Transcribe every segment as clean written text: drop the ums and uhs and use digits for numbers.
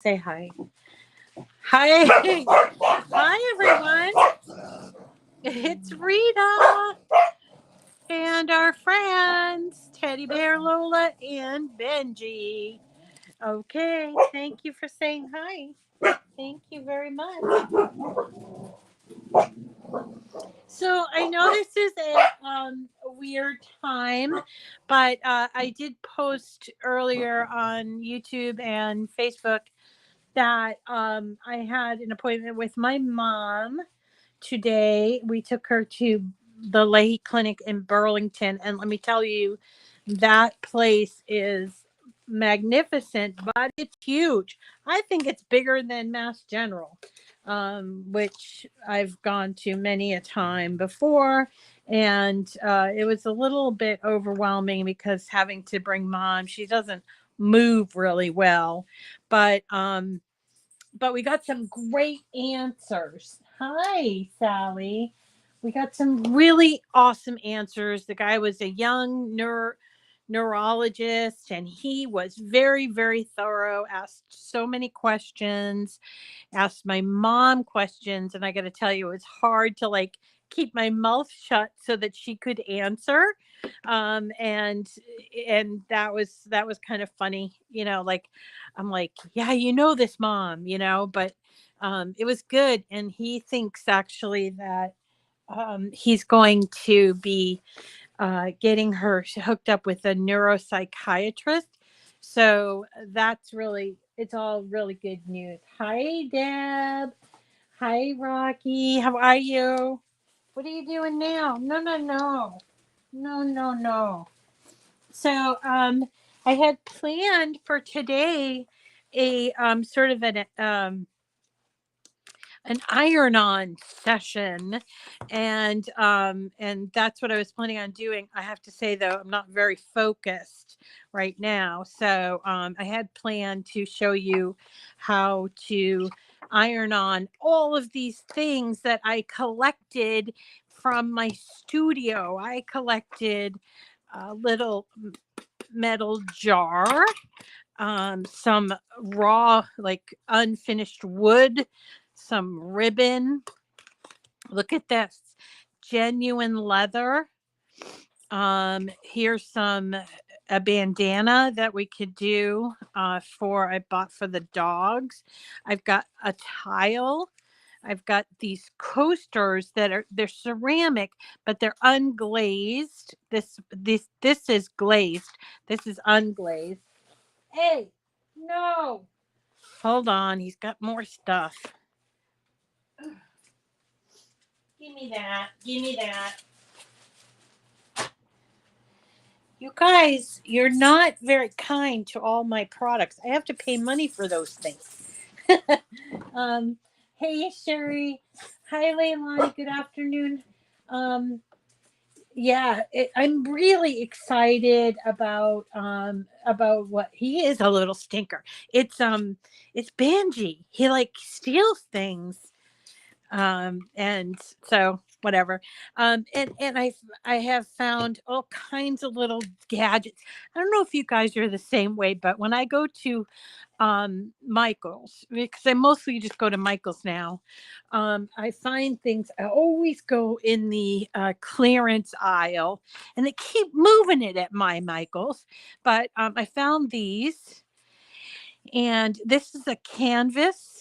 Say hi. Hi. Hi, everyone. It's Rita and our friends, Teddy Bear, Lola, and Benji. Okay. Thank you for saying hi. Thank you very much. So I know this is a weird time, but I did post earlier on YouTube and Facebook that I had an appointment with my mom today. We took her to the Leahy Clinic in Burlington, and let me tell you, that place is magnificent, but it's huge. I think it's bigger than Mass General, which I've gone to many a time before. And it was a little bit overwhelming because having to bring mom, she doesn't move really well, but we got some great answers. Hi, Sally. We got some really awesome answers. The guy was a young neurologist, and he was very, very thorough, asked so many questions, asked my mom questions. And I got to tell you, it was hard to like keep my mouth shut so that she could answer. And that was kind of funny, like I'm like, yeah, this, mom, but it was good. And he thinks actually that he's going to be getting her hooked up with a neuropsychiatrist. So it's all really good news. Hi, Deb. Hi, Rocky. How are you? What are you doing now? No, no, no. No, no, no. So, I had planned for today a sort of an iron-on session, and that's what I was planning on doing. I have to say though, I'm not very focused right now, so I had planned to show you how to iron on all of these things that I collected from my studio. I collected a little metal jar, some raw, like unfinished wood, some ribbon. Look at this genuine leather. Here's some a bandana that we could do I bought for the dogs. I've got a tile. I've got these coasters they're ceramic, but they're unglazed. This is glazed. This is unglazed. Hey, no. Hold on, he's got more stuff. Give me that. Give me that. You guys, you're not very kind to all my products. I have to pay money for those things. um, hey, Sherry. Hi, Leilani. Good afternoon. Um, yeah, I'm really excited about what he is. A little stinker. It's Benji. He like steals things. And so whatever. And I have found all kinds of little gadgets. I don't know if you guys are the same way, but when I go to Michael's, because I mostly just go to Michael's now, I find things. I always go in the clearance aisle, and they keep moving it at my Michael's. But I found these, and this is a canvas,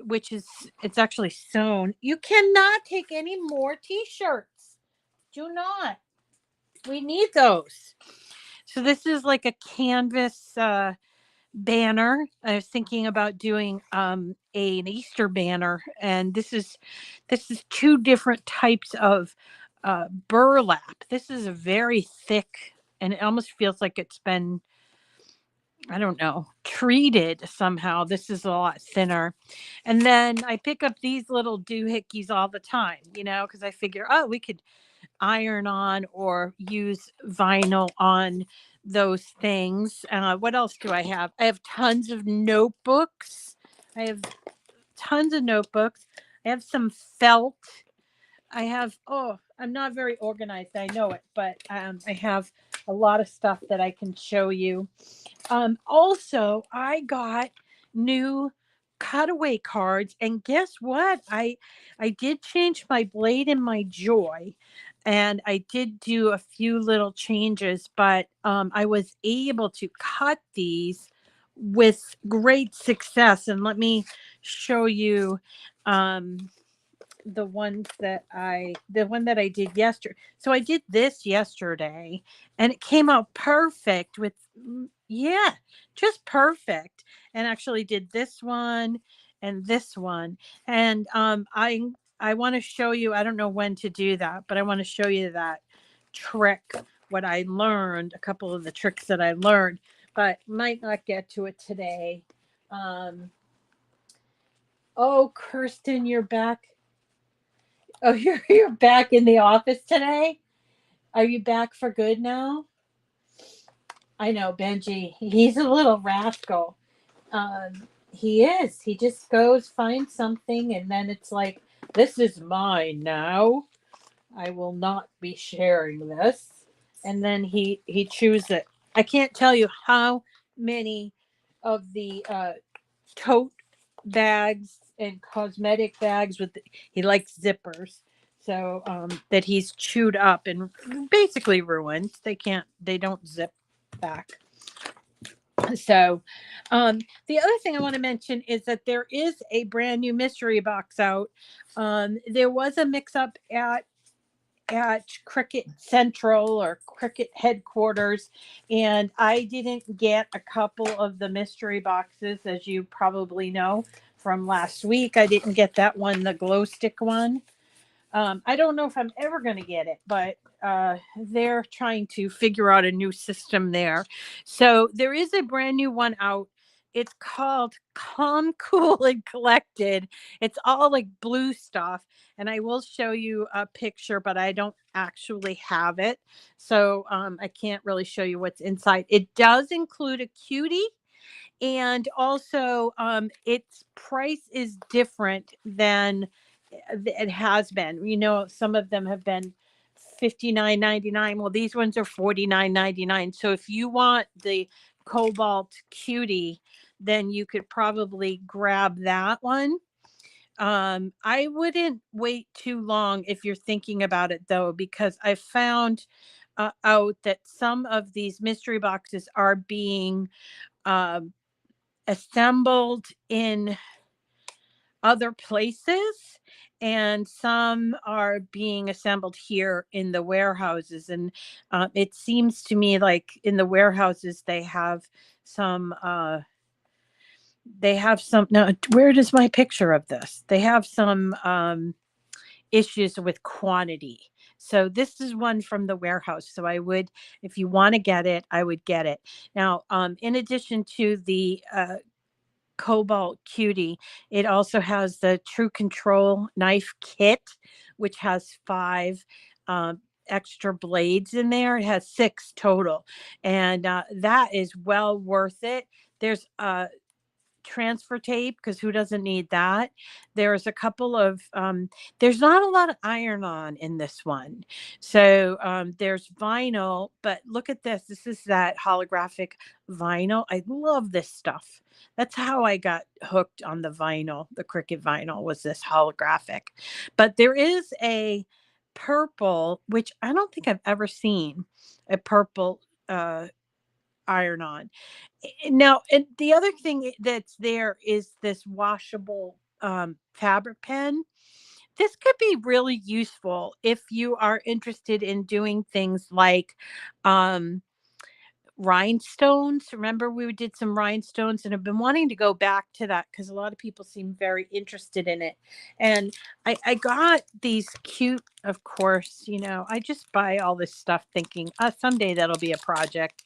which is, it's actually sewn. You cannot take any more t-shirts. Do not. We need those. So this is like a canvas banner. I was thinking about doing an Easter banner, and this is two different types of burlap. This is a very thick, and it almost feels like it's been, I don't know, treated somehow. This is a lot thinner. And then I pick up these little doohickeys all the time, because I figure, oh, we could iron on or use vinyl on those things. What else do I have? I have tons of notebooks. I have tons of notebooks. I have some felt. I have, oh, I'm not very organized. I know it, but I have a lot of stuff that I can show you. Also, I got new cutaway cards. And guess what? I did change my blade and my joy, and I did do a few little changes, but I was able to cut these with great success. And let me show you um the one that I did yesterday. So I did this yesterday, and it came out perfect with, yeah, just perfect. And actually did this one and this one. And I want to show you, I don't know when to do that, but I want to show you that trick, what I learned, a couple of the tricks that I learned, but might not get to it today. Oh, Kirsten, you're back. Oh, you're back in the office today? Are you back for good now? I know Benji. He's a little rascal. He is. He just goes, finds something, and then it's like, this is mine now. I will not be sharing this. And then he chews it. I can't tell you how many of the tote bags and cosmetic bags with he likes zippers, so that he's chewed up and basically ruined. They don't zip back. So the other thing I want to mention is that there is a brand new mystery box out. There was a mix up at Cricut Central or Cricut headquarters, and I didn't get a couple of the mystery boxes, as you probably know from last week. I didn't get that one, the glow stick one. I don't know if I'm ever going to get it, but they're trying to figure out a new system there. So there is a brand new one out. It's called Calm, Cool, and Collected. It's all like blue stuff. And I will show you a picture, but I don't actually have it. So I can't really show you what's inside. It does include a cutie. And also, its price is different than it has been. You know, some of them have been $59.99. Well, these ones are $49.99. So if you want the Cobalt Cutie, then you could probably grab that one. I wouldn't wait too long if you're thinking about it, though, because I found out that some of these mystery boxes are being uh, assembled in other places, and some are being assembled here in the warehouses. And it seems to me like in the warehouses they have some now, where does my picture of this, they have some issues with quantity. So this is one from the warehouse. So I would, if you want to get it, I would get it. Now, in addition to the Cobalt Cutie, it also has the True Control knife kit, which has 5 extra blades in there. It has 6 total, and that is well worth it. There's transfer tape, because who doesn't need that? There's a couple of there's not a lot of iron on in this one. So there's vinyl, but look at this. This is that holographic vinyl. I love this stuff. That's how I got hooked on the vinyl. The Cricut vinyl was this holographic. But there is a purple, which I don't think I've ever seen a purple iron on. Now, and the other thing that's there is this washable fabric pen. This could be really useful if you are interested in doing things like um, rhinestones. Remember, we did some rhinestones, and I've been wanting to go back to that because a lot of people seem very interested in it. And I got these cute, of course, you know, I just buy all this stuff thinking someday that'll be a project.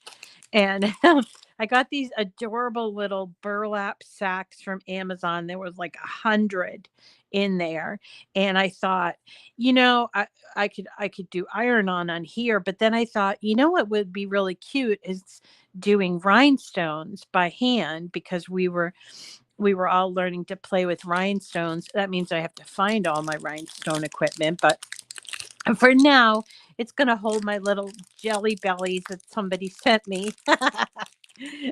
And I got these adorable little burlap sacks from Amazon. There was like 100 in there. And I thought, you know, I could do iron on here. But then I thought, you know what would be really cute is doing rhinestones by hand, because we were all learning to play with rhinestones. That means I have to find all my rhinestone equipment. But for now, it's going to hold my little jelly bellies that somebody sent me.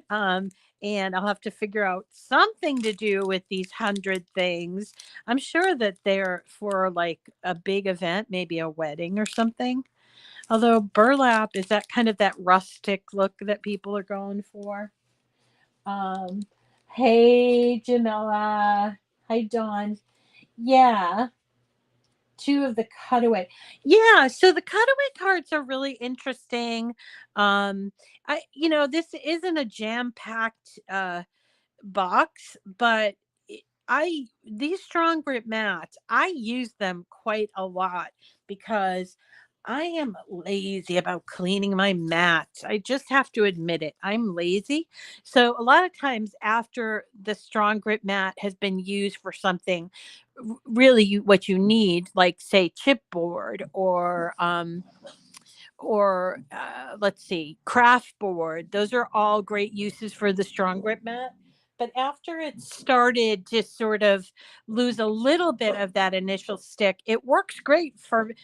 um, and I'll have to figure out something to do with these 100 things. I'm sure that they're for like a big event, maybe a wedding or something. Although burlap is that kind of that rustic look that people are going for. Um, hey, Jamila. Hi, Dawn. Yeah, two of the cutaway. Yeah, so the cutaway cards are really interesting. This isn't a jam-packed box, but these strong grip mats, I use them quite a lot because I am lazy about cleaning my mats. I just have to admit it. I'm lazy. So a lot of times after the strong grip mat has been used for something really what you need, like say chipboard or let's see, craft board. Those are all great uses for the strong grip mat. But after it started to sort of lose a little bit of that initial stick, it works great for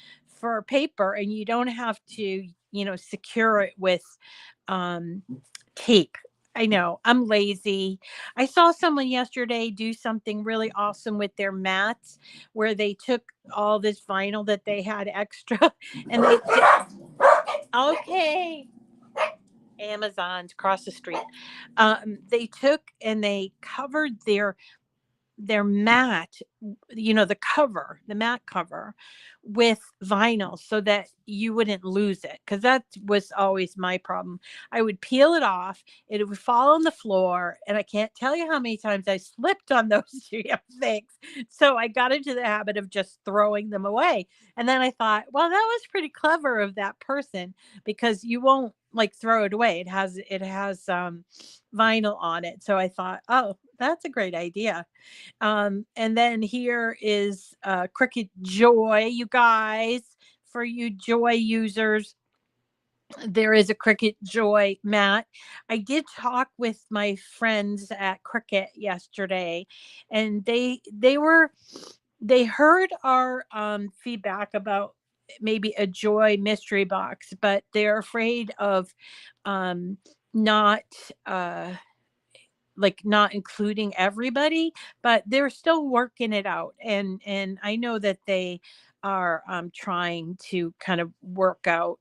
paper, and you don't have to, secure it with um, tape. I know I'm lazy. I saw someone yesterday do something really awesome with their mats where they took all this vinyl that they had extra and they okay, Amazon's across the street. They took and they covered their mat, the mat cover with vinyl so that you wouldn't lose it. Cause that was always my problem. I would peel it off, it would fall on the floor, and I can't tell you how many times I slipped on those damn things. So I got into the habit of just throwing them away. And then I thought, well, that was pretty clever of that person because you won't like throw it away. It has vinyl on it. So I thought, oh, that's a great idea. And then here is Cricut Joy, you guys. For you Joy users, there is a Cricut Joy mat. I did talk with my friends at Cricut yesterday, and they heard our feedback about maybe a Joy mystery box, but they're afraid of um, not. Like not including everybody, but they're still working it out, and I know that they are trying to kind of work out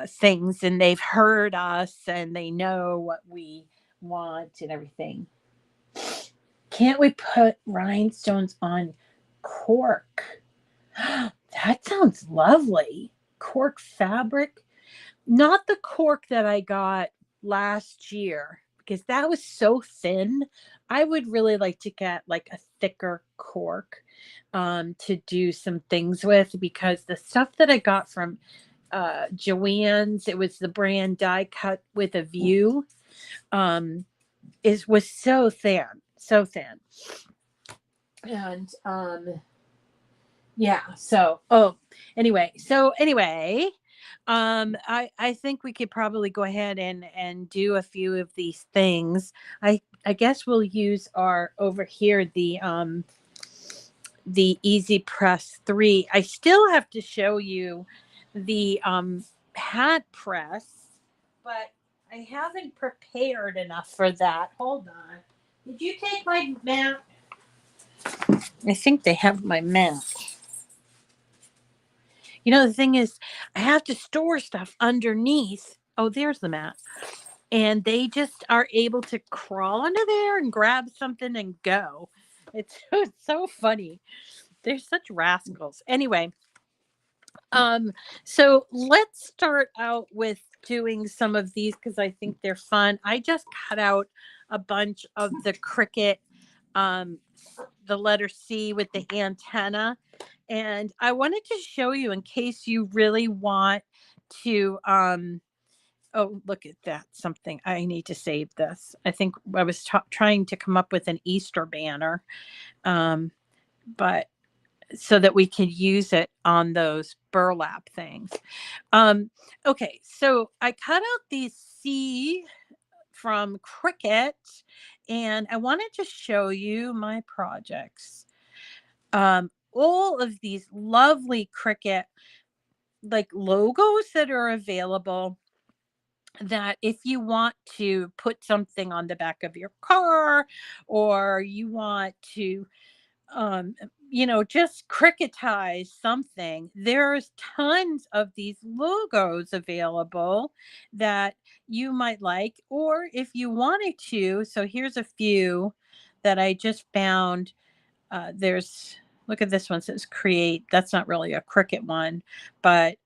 things, and they've heard us and they know what we want and everything. Can't we put rhinestones on cork? That sounds lovely. Cork fabric, not the cork that I got last year because that was so thin. I would really like to get like a thicker cork to do some things with, because the stuff that I got from Joann's, it was the brand Die Cut with a View, was so thin, so thin. And yeah, anyway, I think we could probably go ahead and do a few of these things. I guess we'll use our over here the EasyPress 3. I still have to show you the hat press, but I haven't prepared enough for that. Hold on. Did you take my mat? I think they have my mat. The thing is, I have to store stuff underneath. Oh, there's the mat. And they just are able to crawl under there and grab something and go. It's so funny. They're such rascals. Anyway, so let's start out with doing some of these because I think they're fun. I just cut out a bunch of the Cricut, the letter C with the antenna. And I wanted to show you in case you really want to, oh, look at that. Something I need to save this. I think I was trying to come up with an Easter banner, but so that we could use it on those burlap things. Okay, so I cut out these C from Cricut, and I wanted to show you my projects. All of these lovely Cricut like logos that are available. that if you want to put something on the back of your car, or you want to um just cricketize something, there's tons of these logos available that you might like. Or if you wanted to, so here's a few that I just found. There's Look at this one, says create. That's not really a Cricut one, but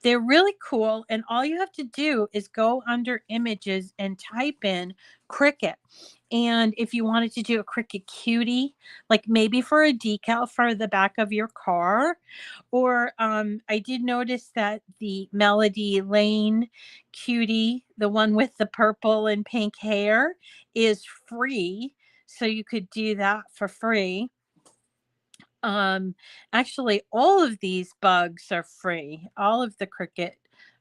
they're really cool, and all you have to do is go under images and type in Cricut. And if you wanted to do a Cricut Cutie, like maybe for a decal for the back of your car, or I did notice that the Melody Lane Cutie, the one with the purple and pink hair, is free. So you could do that for free. Um, Actually, all of these bugs are free. All of the Cricut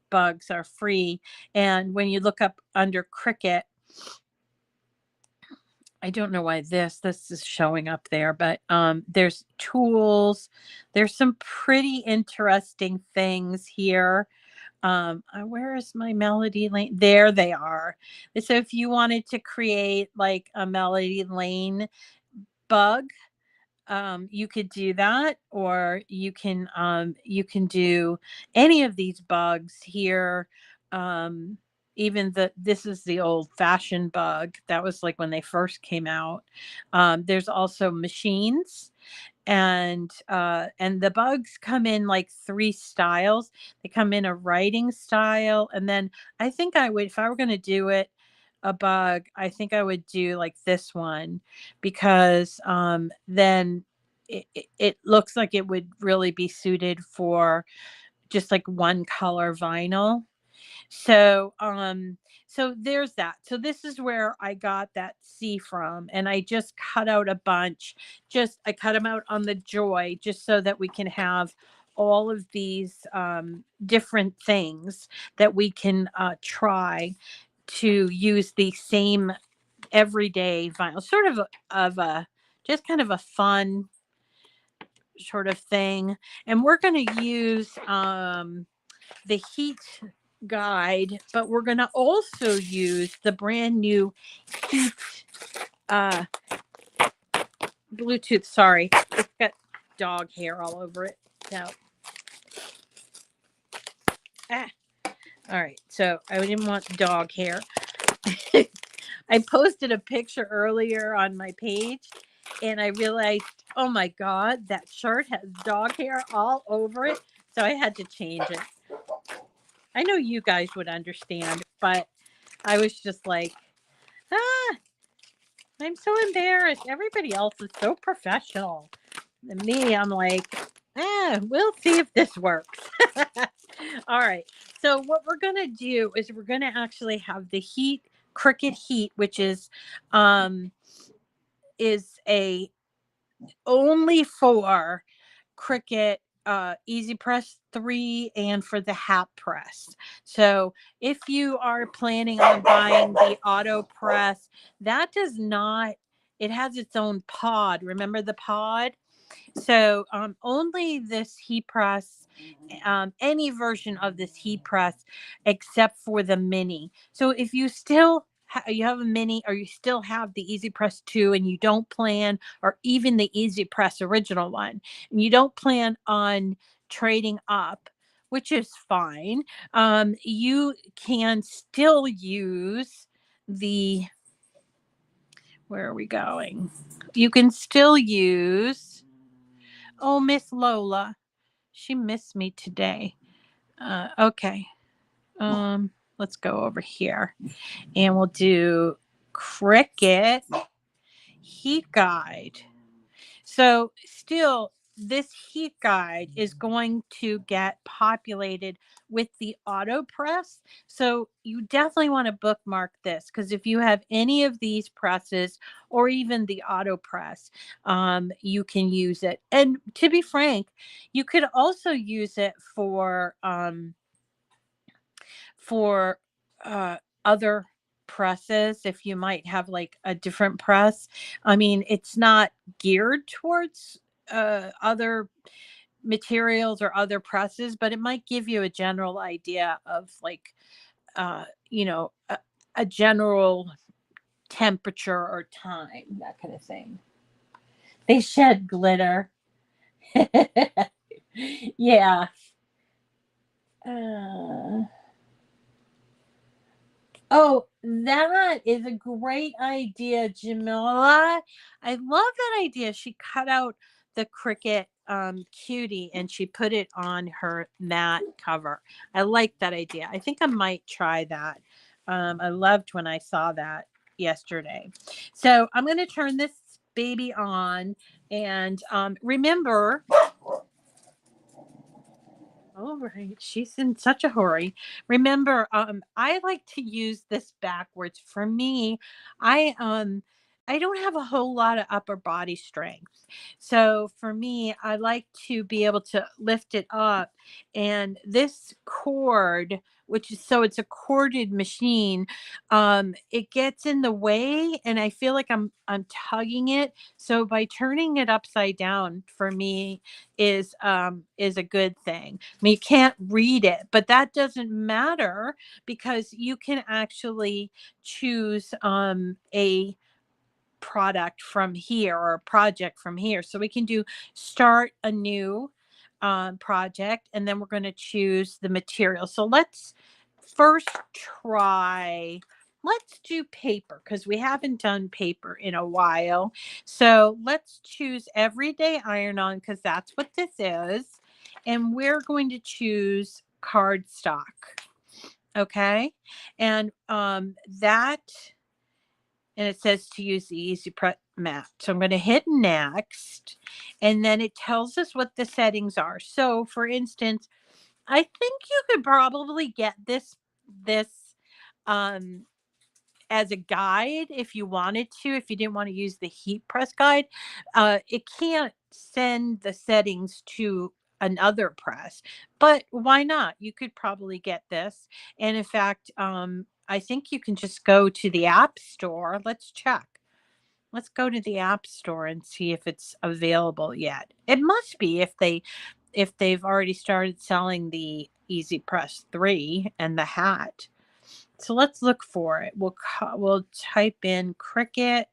bugs are free. And when you look up under Cricut, I don't know why this is showing up there, but there's tools. There's some pretty interesting things here. Where is my Melody Lane? There they are. So if you wanted to create like a Melody Lane bug, you could do that, or you can do any of these bugs here. Even this is the old fashioned bug. That was like when they first came out. There's also machines, and the bugs come in like 3 styles. They come in a writing style, and then I think I would, if I were going to do it a bug, I think I would do like this one, because then it looks like it would really be suited for just like one color vinyl. So so there's that. So this is where I got that C from, and I just cut out a bunch. Just I cut them out on the Joy, just so that we can have all of these different things that we can try to use the same everyday vinyl, sort of a just kind of a fun sort of thing. And we're going to use the heat guide, but we're going to also use the brand new heat uh Bluetooth. Sorry, it's got dog hair all over it. So all right, so I didn't want dog hair. I posted a picture earlier on my page, and I realized, oh my God, that shirt has dog hair all over it. So I had to change it. I know you guys would understand, but I was just like, I'm so embarrassed. Everybody else is so professional. And me, I'm like, we'll see if this works. All right. So what we're going to do is we're going to actually have the Cricut Heat, which is a only for Cricut EasyPress 3 and for the hat press. So if you are planning on buying the auto press, that does not, it has its own pod. Remember the pod? So only this heat press, any version of this heat press, except for the mini. So if you still you have a mini, or you still have the EasyPress 2 and you don't plan, or even the EasyPress original one, and you don't plan on trading up, which is fine, you can still use the, where are we going? You can still use, oh, Miss Lola, she missed me today. Okay. Let's go over here, and we'll do Cricut Heat Guide. So still, this heat guide is going to get populated with the auto press. So you definitely want to bookmark this, because if you have any of these presses, or even the auto press, you can use it. And to be frank, you could also use it for for other presses, if you might have like a different press. I mean, it's not geared towards other materials or other presses, but it might give you a general idea of like, you know, a general temperature or time, that kind of thing. They shed glitter. Yeah. Uh, oh, that is a great idea, Jamila. I love that idea. She cut out the Cricut cutie and she put it on her mat cover. I like that idea. I think I might try that. I loved when I saw that yesterday. So I'm going to turn this baby on, and remember, all right, she's in such a hurry. Remember, I like to use this backwards. For me, I don't have a whole lot of upper body strength. So for me, I like to be able to lift it up. And this cord, which is, so it's a corded machine, it gets in the way and I feel like I'm tugging it. So by turning it upside down, for me, is a good thing. I mean, you can't read it, but that doesn't matter because you can actually choose a product from here or a project from here. So we can do start a new project, and then we're going to choose the material. So let's first try, let's do paper because we haven't done paper in a while. So let's choose everyday iron on because that's what this is. And we're going to choose cardstock. Okay. And that, and it says to use the EasyPress mat. So I'm going to hit next, and then it tells us what the settings are. So for instance, I think you could probably get this um as a guide if you wanted to, if you didn't want to use the heat press guide. It can't send the settings to another press, but why not? You could probably get this. And in fact, I think you can just go to the App Store. Let's check. Let's go to the App Store and see if it's available yet. It must be if they've already started selling the EasyPress 3 and the hat. So let's look for it. We'll type in Cricut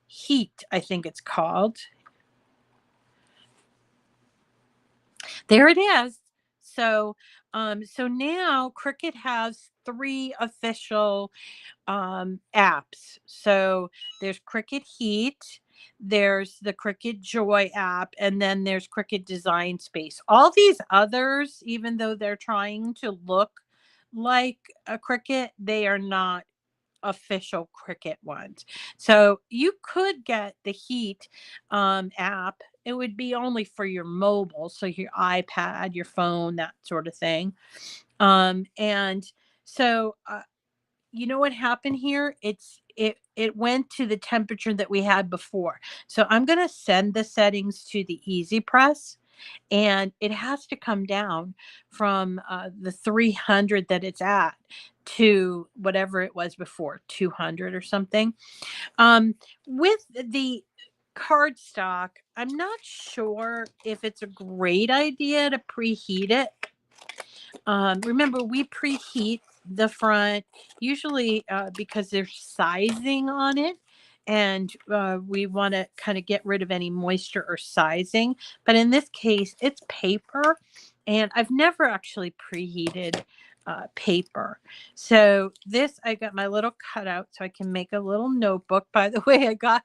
Heat, I think it's called. There it is. So so now Cricut has 3 official apps. So there's Cricut Heat, there's the Cricut Joy app, and then there's Cricut Design Space. All these others, even though they're trying to look like a Cricut, they are not official Cricut ones. So you could get the Heat app. It would be only for your mobile, so your iPad, your phone, that sort of thing. And so you know what happened here? It went to the temperature that we had before. So I'm going to send the settings to the EasyPress, and it has to come down from the 300 that it's at to whatever it was before, 200 or something. With the cardstock, I'm not sure if it's a great idea to preheat it. Remember, we preheat the front usually because there's sizing on it, and we want to kind of get rid of any moisture or sizing. But in this case, it's paper, and I've never actually preheated paper. So this, I got my little cutout so I can make a little notebook. By the way, I got,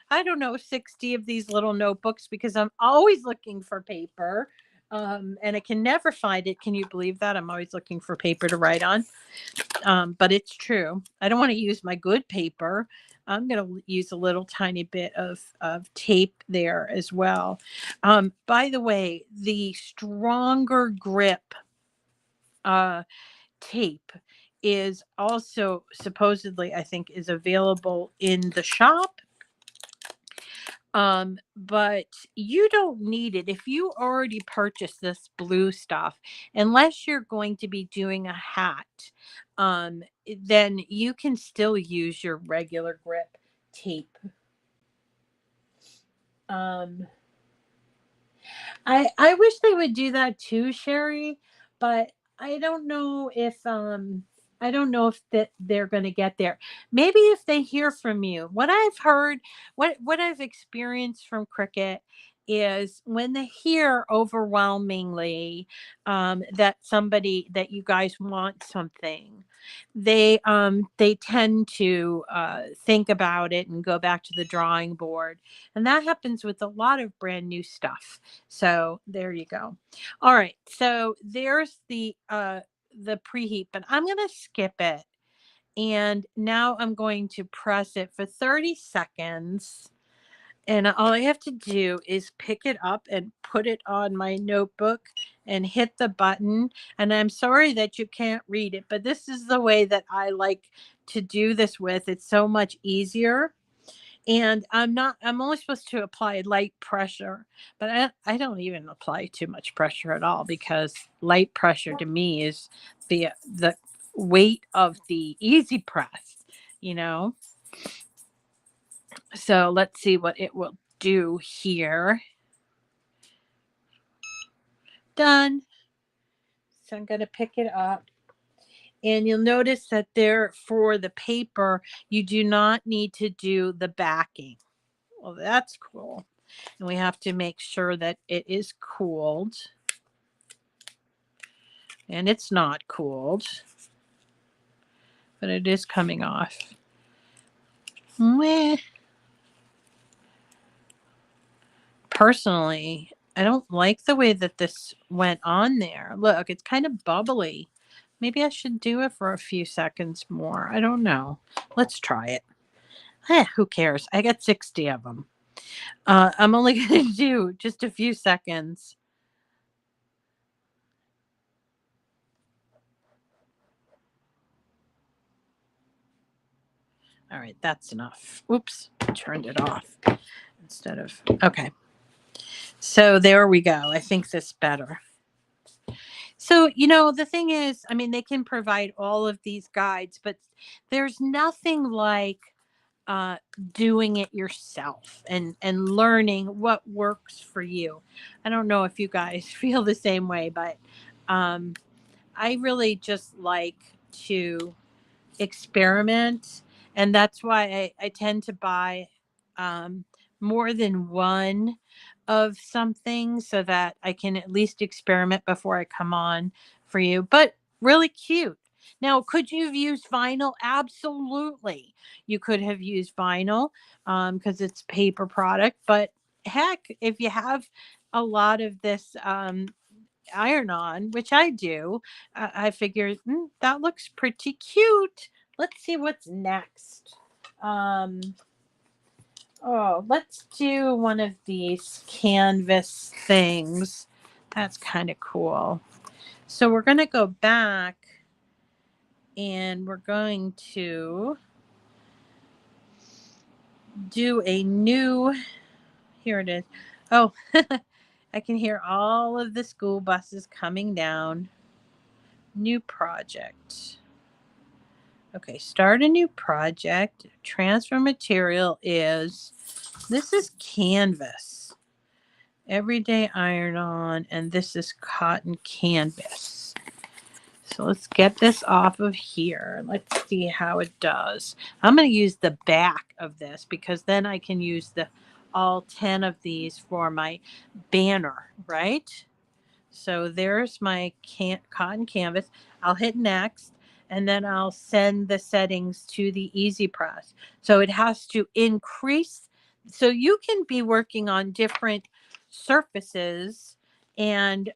I don't know, 60 of these little notebooks because I'm always looking for paper. And I can never find it. Can you believe that? I'm always looking for paper to write on. But it's true. I don't want to use my good paper. I'm going to use a little tiny bit of tape there as well. By the way, the stronger grip tape is also supposedly, I think, is available in the shop. But you don't need it if you already purchased this blue stuff, unless you're going to be doing a hat. Then you can still use your regular grip tape. Um, I wish they would do that too, Sherry, but I don't know if I don't know if that they're going to get there. Maybe if they hear from you. What I've heard, what I've experienced from Cricut is when they hear overwhelmingly that somebody that you guys want something, they tend to think about it and go back to the drawing board, and that happens with a lot of brand new stuff. So there you go. All right, so there's the preheat, but I'm going to skip it, and now I'm going to press it for 30 seconds. And all I have to do is pick it up and put it on my notebook and hit the button. And I'm sorry that you can't read it, but this is the way that I like to do this with. It's so much easier. And I'm only supposed to apply light pressure, but I don't even apply too much pressure at all, because light pressure to me is the weight of the EasyPress, you know? So let's see what it will do here. Done. So I'm going to pick it up. And you'll notice that there, for the paper, you do not need to do the backing. Well, that's cool. And we have to make sure that it is cooled. And it's not cooled, but it is coming off. Meh. Personally, I don't like the way that this went on there. Look, it's kind of bubbly. Maybe I should do it for a few seconds more. I don't know. Let's try it. Who cares? I got 60 of them. I'm only going to do just a few seconds. All right, that's enough. Oops, turned it off instead of, okay. So there we go. I think this better. So, the thing is, I mean, they can provide all of these guides, but there's nothing like uh, doing it yourself and learning what works for you. I don't know if you guys feel the same way, but um, I really just like to experiment, and that's why I tend to buy um, more than one of something, so that I can at least experiment before I come on for you. But really cute. Now, could you have used vinyl? Absolutely. You could have used vinyl because it's paper product. But heck, if you have a lot of this iron on, which I do, I figured that looks pretty cute. Let's see what's next. Um, Oh, let's do one of these canvas things. That's kind of cool. So we're going to go back and we're going to do a new, here it is. Oh, I can hear all of the school buses coming down. New project. Okay, start a new project. Transfer material is, this is canvas. Everyday iron on, and this is cotton canvas. So let's get this off of here. Let's see how it does. I'm going to use the back of this because then I can use all 10 of these for my banner, right? So there's my cotton canvas. I'll hit next, and then I'll send the settings to the EasyPress. So it has to increase. So you can be working on different surfaces and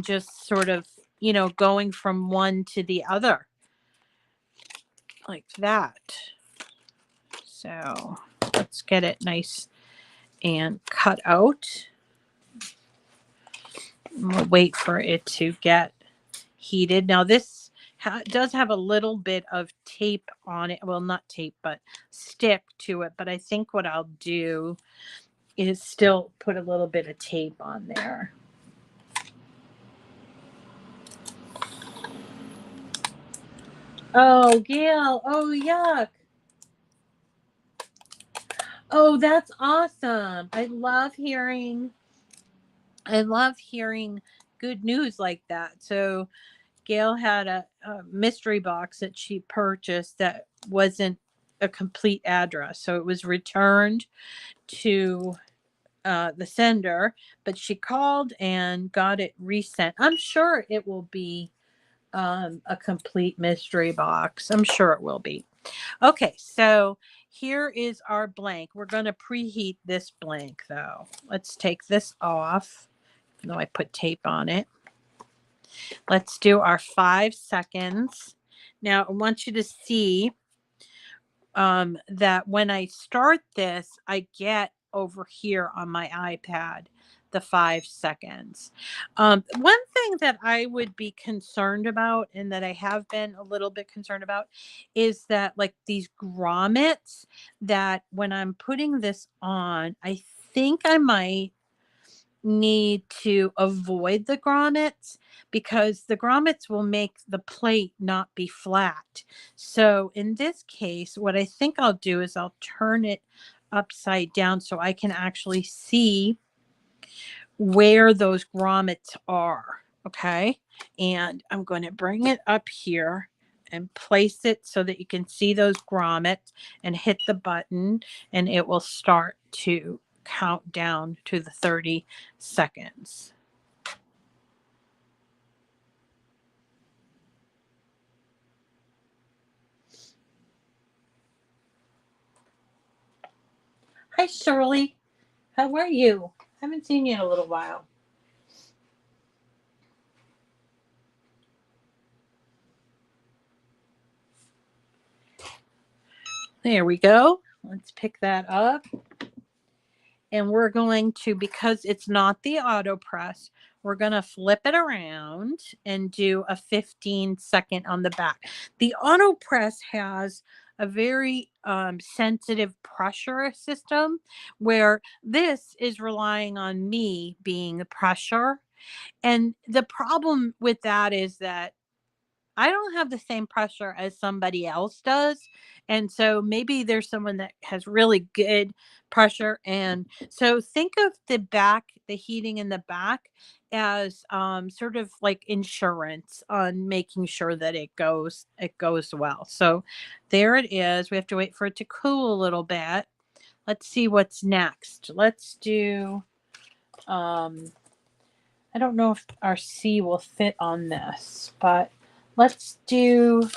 just sort of, going from one to the other like that. So let's get it nice and cut out. We'll wait for it to get heated. Now this does have a little bit of tape on it. Well, not tape, but stick to it. But I think what I'll do is still put a little bit of tape on there. Oh, Gail. Oh, yuck. Oh, that's awesome. I love hearing I love hearing good news like that. So Gail had a mystery box that she purchased that wasn't a complete address. So it was returned to the sender, but she called and got it resent. I'm sure it will be a complete mystery box. I'm sure it will be. Okay, so here is our blank. We're going to preheat this blank though. Let's take this off, even though I put tape on it. Let's do our 5 seconds. Now I want you to see that when I start this, I get over here on my iPad the 5 seconds. One thing that I would be concerned about, and that I have been a little bit concerned about, is that like these grommets, that when I'm putting this on, I think I might need to avoid the grommets, because the grommets will make the plate not be flat. So in this case, what I think I'll do is I'll turn it upside down so I can actually see where those grommets are. Okay. And I'm going to bring it up here and place it so that you can see those grommets, and hit the button, and it will start to count down to the 30 seconds. Hi, Shirley. How are you? Haven't seen you in a little while. There we go. Let's pick that up. And we're going to, because it's not the auto press, we're going to flip it around and do a 15-second on the back. The auto press has a very sensitive pressure system, where this is relying on me being the pressure. And the problem with that is that I don't have the same pressure as somebody else does. And so maybe there's someone that has really good pressure. And so think of the back, the heating in the back, as sort of like insurance on making sure that it goes well. So there it is. We have to wait for it to cool a little bit. Let's see what's next. Let's do I don't know if our C will fit on this, but let's do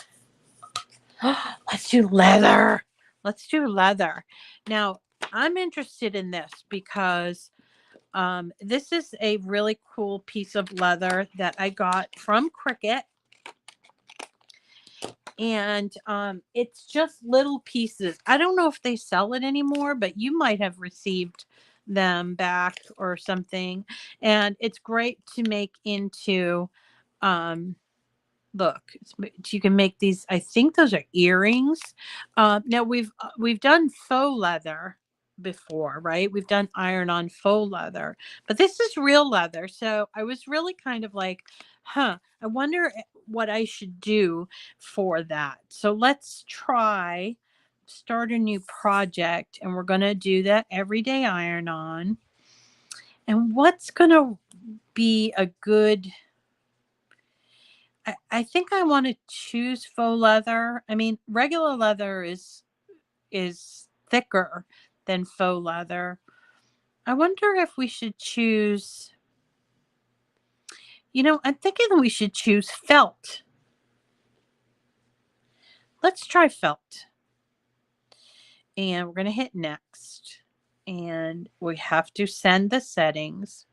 let's do leather. Let's do leather. Now, I'm interested in this because this is a really cool piece of leather that I got from Cricut. And it's just little pieces. I don't know if they sell it anymore, but you might have received them back or something. And it's great to make into look, you can make these. I think those are earrings. Now we've done faux leather before, right? We've done iron on faux leather, but this is real leather. So I was really kind of like, I wonder what I should do for that. So let's try start a new project, and we're going to do that everyday iron on. And what's going to be a good, I think I want to choose faux leather. I mean, regular leather is thicker than faux leather. I wonder if we should choose, I'm thinking that we should choose felt. Let's try felt. And we're going to hit next. And we have to send the settings.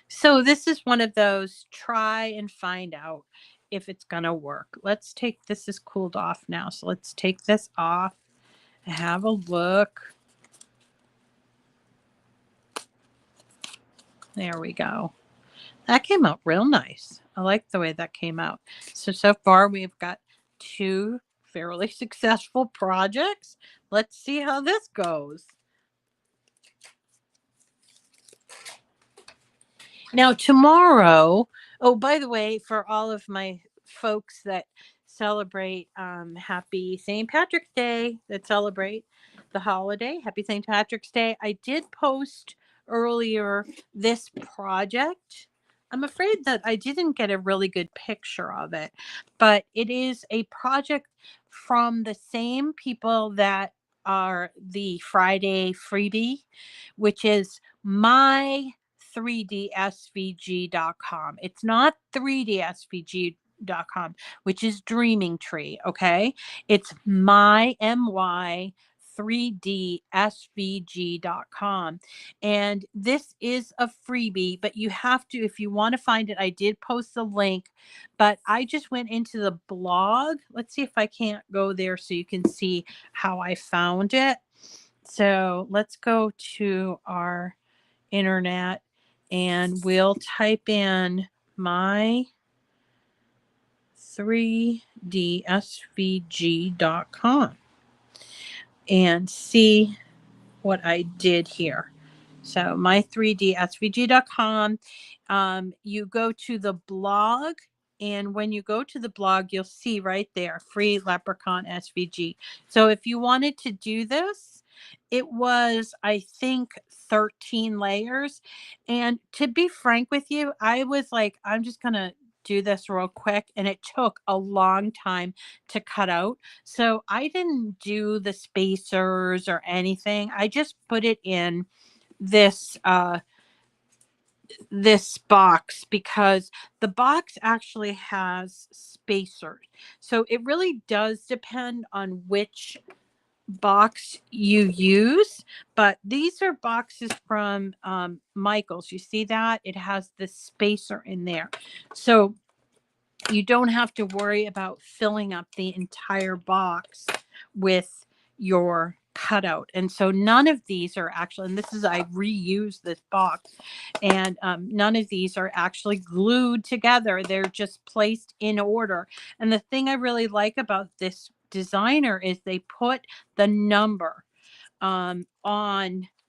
So this is one of those try and find out if it's going to work. Let's take, this is cooled off now. So let's take this off and have a look. There we go. That came out real nice. I like the way that came out. So far we've got 2 fairly successful projects. Let's see how this goes. Now tomorrow, oh, by the way, for all of my folks that celebrate happy St. Patrick's Day, that celebrate the holiday, happy St. Patrick's Day, I did post earlier this project. I'm afraid that I didn't get a really good picture of it, but it is a project from the same people that are the Friday freebie, which is my3dsvg.com. It's not 3dsvg.com, which is Dreaming Tree, okay? It's my 3dsvg.com. And this is a freebie, but you have to, if you want to find it, I did post the link, but I just went into the blog. Let's see if I can't go there so you can see how I found it. So let's go to our internet and we'll type in my 3dsvg.com and see what I did here. So my3dsvg.com. You go to the blog, and when you go to the blog, you'll see right there, free Leprechaun SVG. So if you wanted to do this, it was, I think, 13 layers. And to be frank with you, I was like, I'm just going to do this real quick. And it took a long time to cut out. So I didn't do the spacers or anything. I just put it in this this box because the box actually has spacers. So it really does depend on which box you use, but these are boxes from Michaels. You see that? It has the spacer in there. So you don't have to worry about filling up the entire box with your cutout. And so none of these are actually, and this is, I reused this box, and none of these are actually glued together. They're just placed in order. And the thing I really like about this designer is they put the number on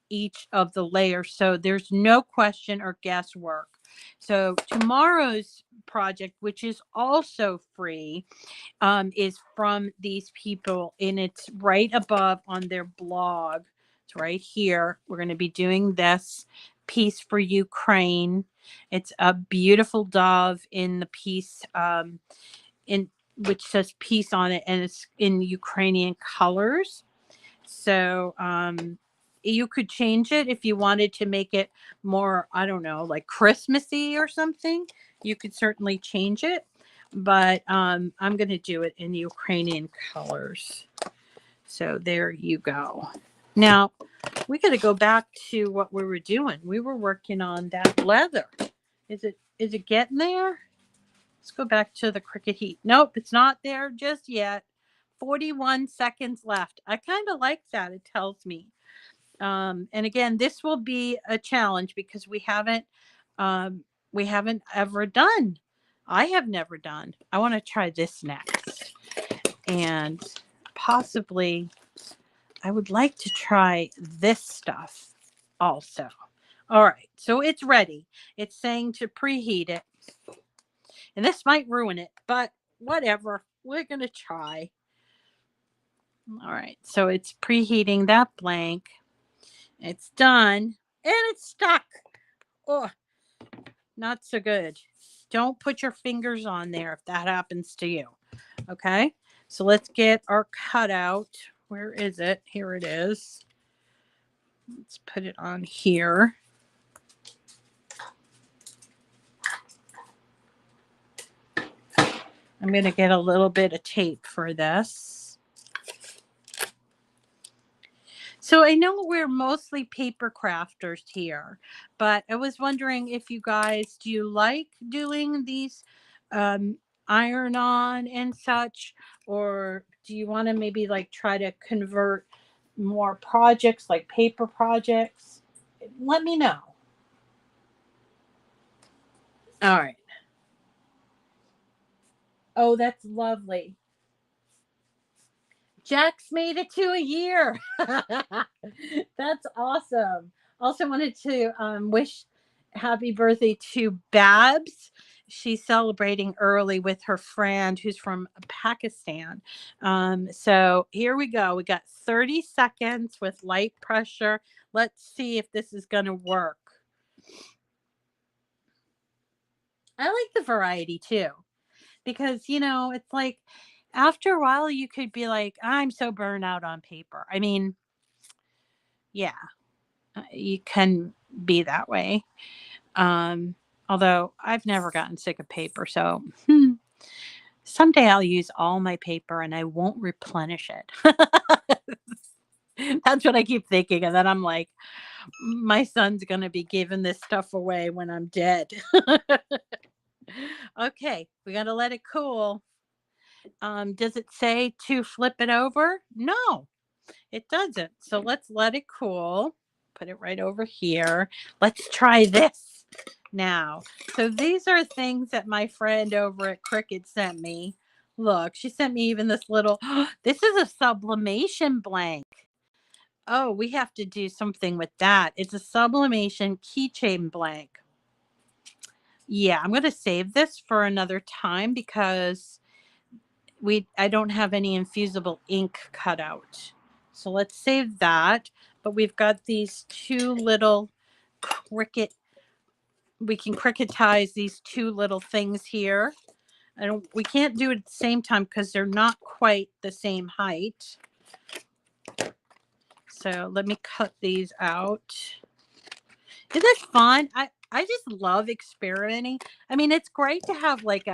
each of the layers. So there's no question or guesswork. So tomorrow's project, which is also free, is from these people, and it's right above on their blog. It's right here. We're going to be doing this piece for Ukraine. It's a beautiful dove in the piece, in which says peace on it, and it's in Ukrainian colors. So you could change it if you wanted to make it more, I don't know, like Christmassy or something. You could certainly change it, but I'm going to do it in Ukrainian colors. So there you go. Now we got to go back to what we were doing. We were working on that leather. Is it getting there? Let's go back to the Cricut Heat. Nope, it's not there just yet. 41 seconds left. I kind of like that. It tells me. And again, this will be a challenge because we haven't ever done. I have never done. I want to try this next. And possibly I would like to try this stuff also. All right. So it's ready. It's saying to preheat it. And this might ruin it, but whatever. We're going to try. All right, so it's preheating that blank. It's done, and it's stuck. Oh, not so good. Don't put your fingers on there if that happens to you. Okay, so let's get our cutout. Where is it? Here it is. Let's put it on here. I'm going to get a little bit of tape for this. So I know we're mostly paper crafters here, but I was wondering if you guys, do you like doing these iron on and such, or do you want to maybe like try to convert more projects like paper projects? Let me know. All right. Oh, that's lovely. Jack's made it to a year. That's awesome. Also wanted to wish happy birthday to Babs. she's celebrating early with her friend who's from Pakistan. So here we go. We got 30 seconds with light pressure. Let's see if this is going to work. I like the variety too, because, you know, it's like after a while you could be like, I'm so burned out on paper. I mean, yeah, you can be that way. Although I've never gotten sick of paper. So someday I'll use all my paper and I won't replenish it. That's what I keep thinking. And then I'm like, my son's going to be giving this stuff away when I'm dead. Okay, we got to let it cool. Does it say to flip it over? No, it doesn't. So let's let it cool. Put it right over here. Let's try this now. So these are things that my friend over at Cricut sent me. Look, she sent me even this little, this is a sublimation blank. Oh, we have to do something with that. It's a sublimation keychain blank. Yeah, I'm going to save this for another time because I don't have any infusible ink cut out. So let's save that. But we've got these two little Cricut. We can Cricutize these two little things here. We can't do it at the same time because they're not quite the same height. So let me cut these out. Isn't it fun? I just love experimenting. I mean, it's great to have like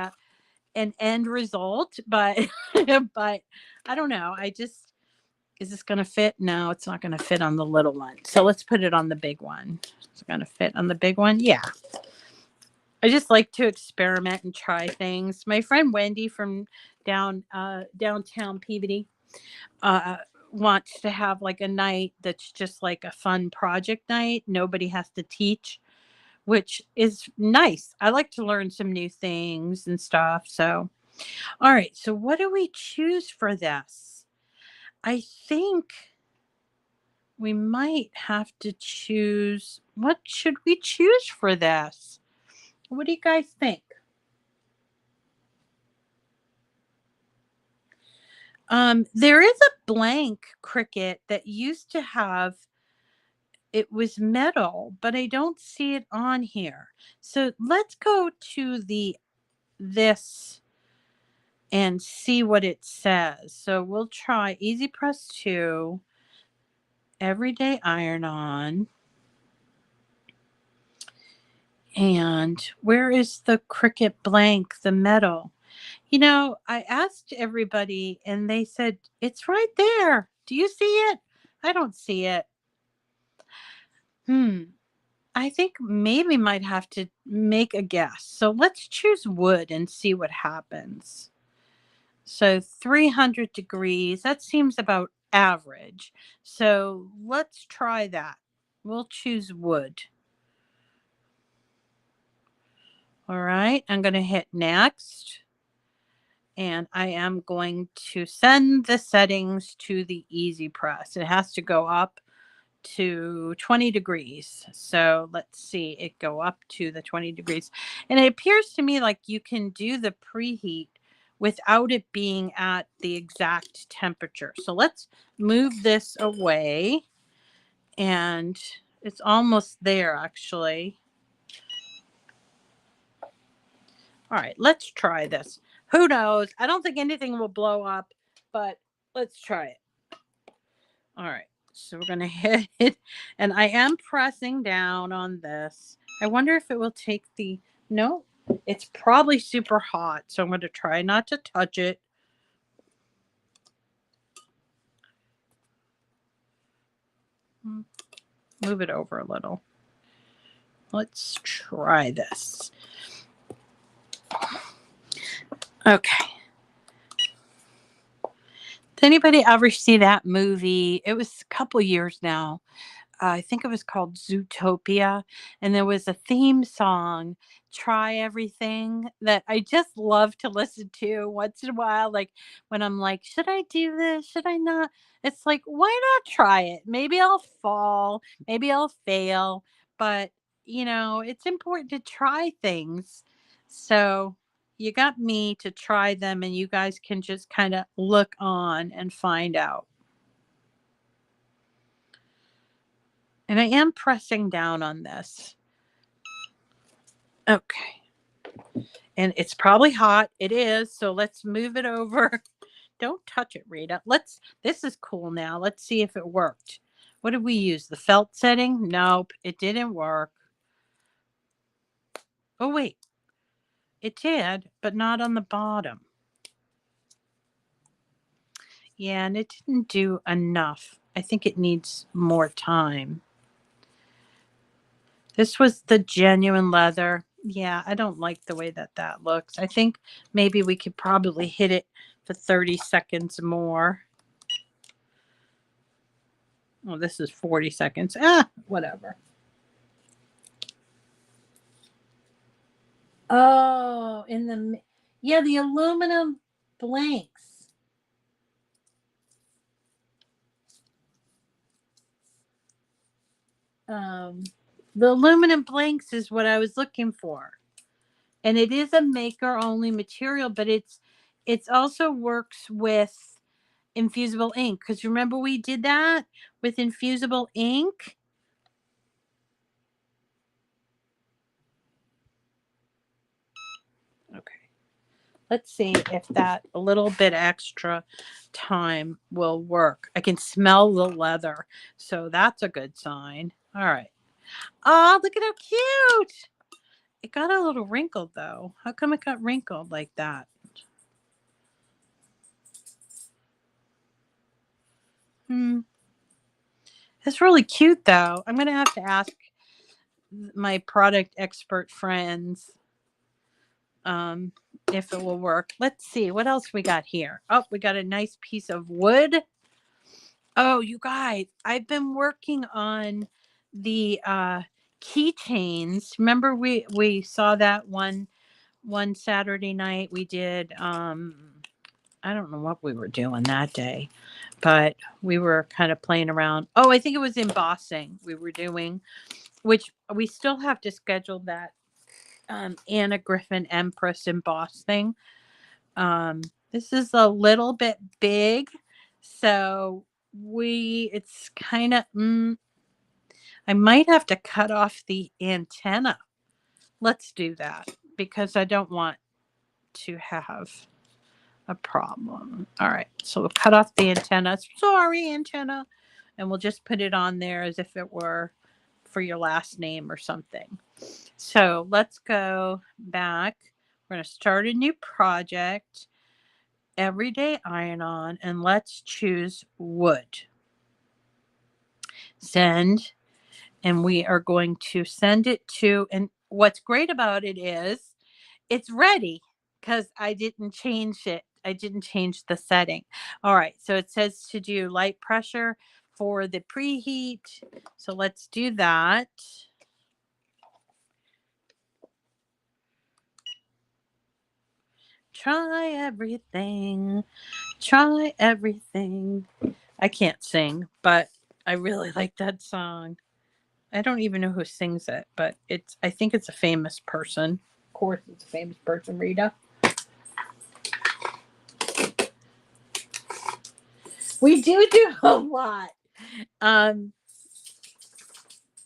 an end result, but but I don't know. Is this going to fit? No, it's not going to fit on the little one. So let's put it on the big one. It's going to fit on the big one. Yeah. I just like to experiment and try things. My friend Wendy from downtown Peabody wants to have like a night that's just like a fun project night. Nobody has to teach, which is nice. I like to learn some new things and stuff. So, all right. So what do we choose for this? I think we might have to choose. What should we choose for this? What do you guys think? There is a blank Cricut that used to have, it was metal, but I don't see it on here. So let's go to this and see what it says. So we'll try EasyPress 2, Everyday Iron On. And where is the Cricut blank, the metal? You know, I asked everybody and they said, it's right there. Do you see it? I don't see it. I think maybe might have to make a guess. So let's choose wood and see what happens. So 300 degrees, that seems about average. So let's try that. We'll choose wood. All right, I'm going to hit next. And I am going to send the settings to the EasyPress. It has to go up to 20 degrees. So let's see it go up to the 20 degrees. And it appears to me like you can do the preheat without it being at the exact temperature. So let's move this away. And it's almost there, actually. All right, let's try this. Who knows? I don't think anything will blow up, but let's try it. All right, so we're going to hit it, and I am pressing down on this. I wonder if it will take the, no, it's probably super hot, so I'm going to try not to touch it. Move it over a little. Let's try this. Okay. Did anybody ever see that movie? It was a couple years now. I think it was called Zootopia, and there was a theme song, Try Everything, that I just love to listen to once in a while. Like when I'm like, should I do this? Should I not? It's like, why not try it? Maybe I'll fall, maybe I'll fail, but you know, it's important to try things. So you got me to try them, and you guys can just kind of look on and find out. And I am pressing down on this. Okay. And it's probably hot. It is. So let's move it over. Don't touch it, Rita. This is cool now. Let's see if it worked. What did we use? The felt setting? Nope, it didn't work. Oh, wait. It did, but not on the bottom. Yeah, and it didn't do enough. I think it needs more time. This was the genuine leather. Yeah, I don't like the way that looks. I think maybe we could probably hit it for 30 seconds more. Oh, this is 40 seconds. Whatever. Oh, the aluminum blanks. The aluminum blanks is what I was looking for. And it is a maker only material, but it's also works with infusible ink. Because remember we did that with infusible ink? Okay. Let's see if that a little bit extra time will work. I can smell the leather, so that's a good sign. All right. Oh, look at how cute. It got a little wrinkled, though. How come it got wrinkled like that? It's really cute, though. I'm going to have to ask my product expert friends if it will work. Let's see. What else we got here? Oh, we got a nice piece of wood. Oh, you guys, I've been working on the keychains. Remember we saw that one Saturday night. We did I don't know what we were doing that day, but we were kind of playing around. Oh, I think it was embossing we were doing, which we still have to schedule that Anna Griffin Empress emboss thing. This is a little bit big, so it's kind of I might have to cut off the antenna. Let's do that because I don't want to have a problem. All right, so we'll cut off the antenna. Sorry, antenna. And we'll just put it on there as if it were for your last name or something. So let's go back. We're going to start a new project. Everyday iron on, and let's choose wood. Send. And we are going to send it to, and what's great about it is it's ready because I didn't change it. I didn't change the setting. All right. So it says to do light pressure for the preheat. So let's do that. Try everything. Try everything. I can't sing, but I really like that song. I don't even know who sings it, but I think it's a famous person. Of course, it's a famous person, Rita. We do a lot. I'll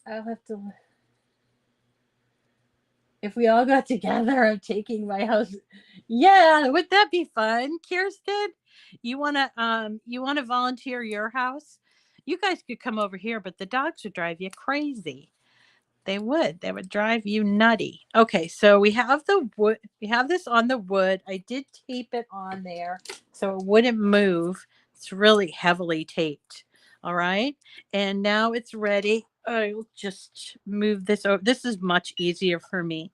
have to. If we all got together, I'm taking my house. Yeah, would that be fun, Kirsten? You wanna volunteer your house? You guys could come over here, but the dogs would drive you crazy. They would drive you nutty. Okay, so we have the wood. We have this on the wood. I did tape it on there so it wouldn't move. It's really heavily taped. All right, and now it's ready. I'll just move this over. This is much easier for me.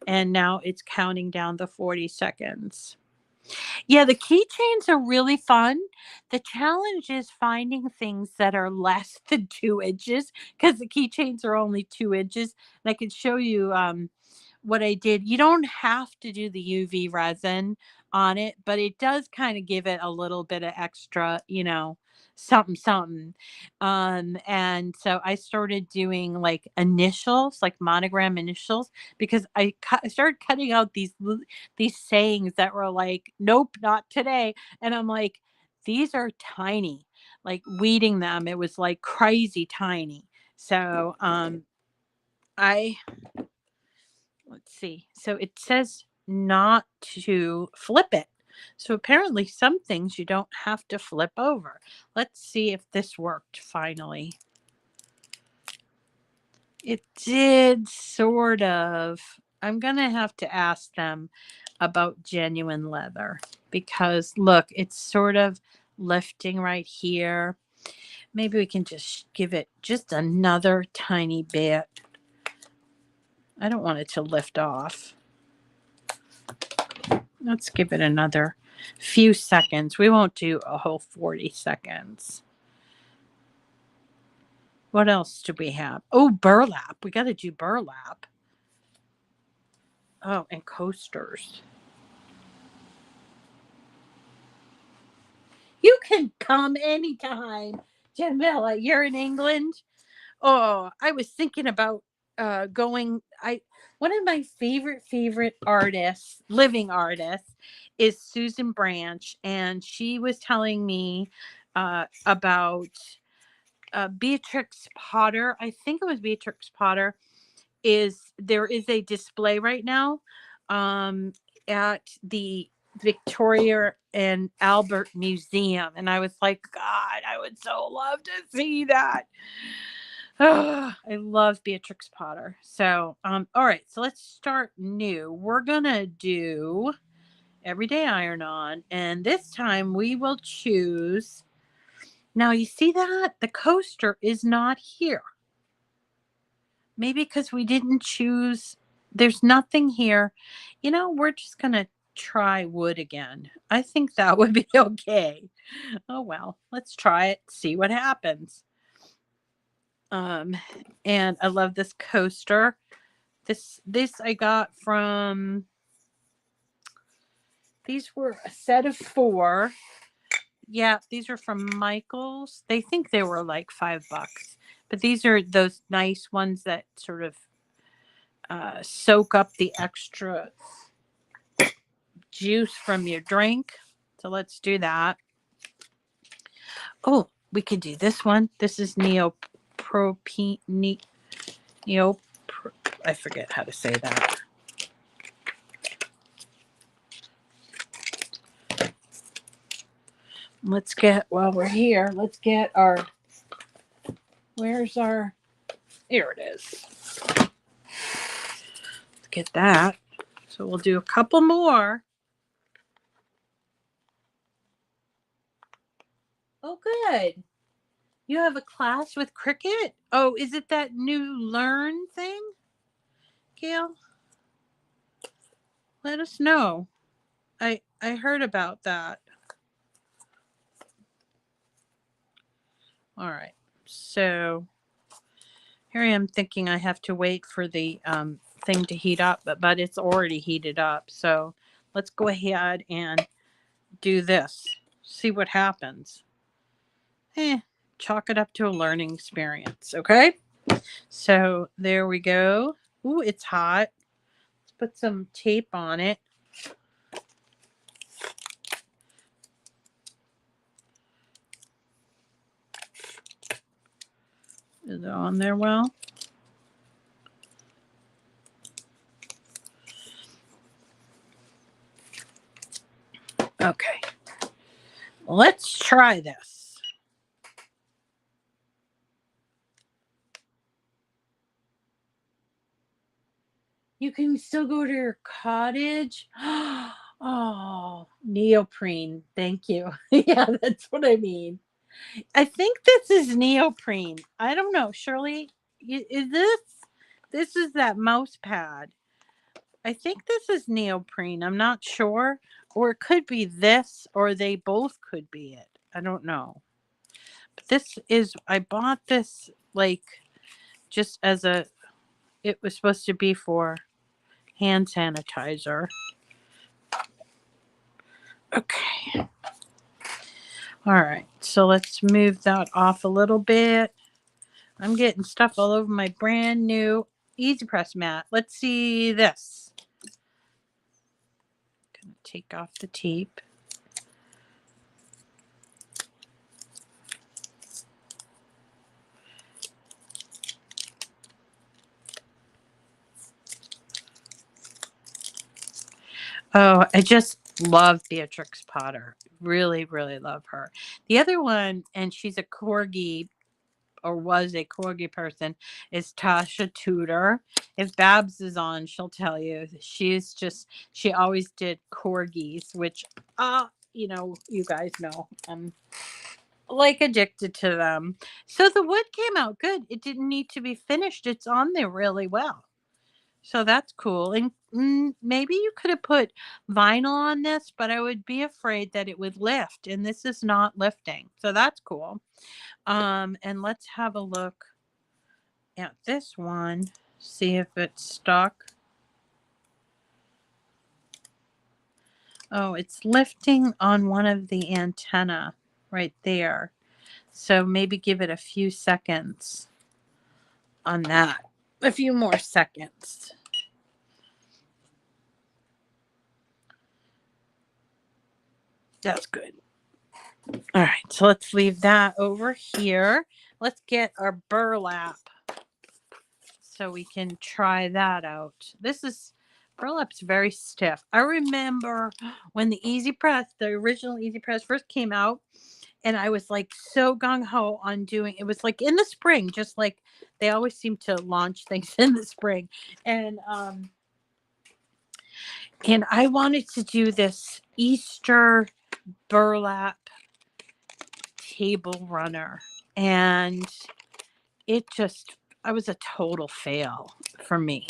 And now it's counting down the 40 seconds. Yeah, the keychains are really fun. The challenge is finding things that are less than 2 inches because the keychains are only 2 inches. And I can show you what I did. You don't have to do the UV resin on it, but it does kind of give it a little bit of extra, something something. And so I started doing like initials, like monogram initials, because I started cutting out these sayings that were like, nope, not today. And I'm like, these are tiny. Like weeding them, it was like crazy tiny. So I let's see. So it says not to flip it. So apparently some things you don't have to flip over. Let's see if this worked finally. It did sort of. I'm going to have to ask them about genuine leather because look, it's sort of lifting right here. Maybe we can just give it just another tiny bit. I don't want it to lift off. Let's give it another few seconds. We won't do a whole 40 seconds. What else do we have? Oh, burlap. We got to do burlap. Oh, and coasters. You can come anytime, Jamila. You're in England. Oh, I was thinking about going. One of my favorite artists, living artists, is Susan Branch, and she was telling me about Beatrix Potter. I think it was Beatrix Potter. There is a display right now at the Victoria and Albert Museum, and I was like, God, I would so love to see that. Oh, I love Beatrix Potter. So, all right, so let's start new. We're gonna do everyday iron on, and this time we will choose. Now, you see that the coaster is not here. Maybe because we didn't choose. There's nothing here. You know, we're just gonna try wood again. I think that would be okay. Oh well, let's try it. See what happens. And I love this coaster. This I got from. These were a set of 4. Yeah, these are from Michael's. They think they were like $5, but these are those nice ones that sort of soak up the extra juice from your drink. So let's do that. Oh, we could do this one. This is neopropene. I forget how to say that. Let's get, while we're here, let's get our, where's our, here it is. Let's get that. So we'll do a couple more. Oh, good. You have a class with Cricut? Oh, is it that new Learn thing? Gail? Let us know. I heard about that. All right. So here I am thinking I have to wait for the thing to heat up, but it's already heated up. So let's go ahead and do this. See what happens. Chalk it up to a learning experience. Okay. So there we go. Ooh, it's hot. Let's put some tape on it. Is it on there well? Okay. Let's try this. You can still go to your cottage. Oh, neoprene. Thank you. Yeah, that's what I mean. I think this is neoprene. I don't know. Shirley, is this is that mouse pad. I think this is neoprene. I'm not sure. Or it could be this, or they both could be it. I don't know. But this is, I bought this like just as a, it was supposed to be for hand sanitizer. Okay. All right, so let's move that off a little bit. I'm getting stuff all over my brand new EasyPress mat. Let's see this. Gonna take off the tape. Oh, I just love Beatrix Potter. Really, really love her. The other one, and she's a corgi or was a corgi person, is Tasha Tudor. If Babs is on, she'll tell you. She always did corgis, which, you know, you guys know. I'm like addicted to them. So the wood came out good. It didn't need to be finished. It's on there really well. So that's cool. And maybe you could have put vinyl on this, but I would be afraid that it would lift. And this is not lifting. So that's cool. And let's have a look at this one. See if it's stuck. Oh, it's lifting on one of the antenna right there. So maybe give it a few seconds on that. A few more seconds. That's good. All right, so let's leave that over here. Let's get our burlap so we can try that out. Burlap's very stiff. I remember when the EasyPress, the original EasyPress first came out, and I was like so gung-ho on doing it. Was like in the spring, just like they always seem to launch things in the spring. And I wanted to do this Easter burlap table runner, and I was a total fail for me.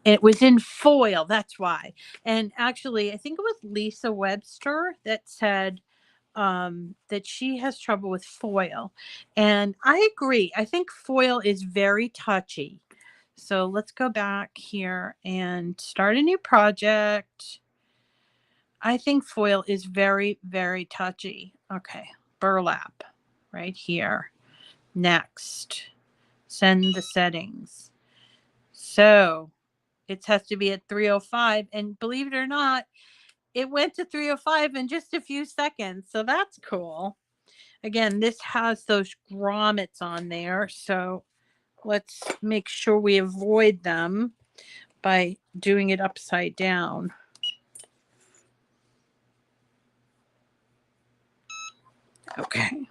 It was in foil, that's why. And actually, I think it was Lisa Webster that said that she has trouble with foil. And I agree. I think foil is very touchy. So let's go back here and start a new project. I think foil is very, very touchy. Okay, burlap right here. Next, send the settings. So it has to be at 305. And believe it or not, it went to 305 in just a few seconds. So that's cool. Again, this has those grommets on there. So let's make sure we avoid them by doing it upside down. Okay.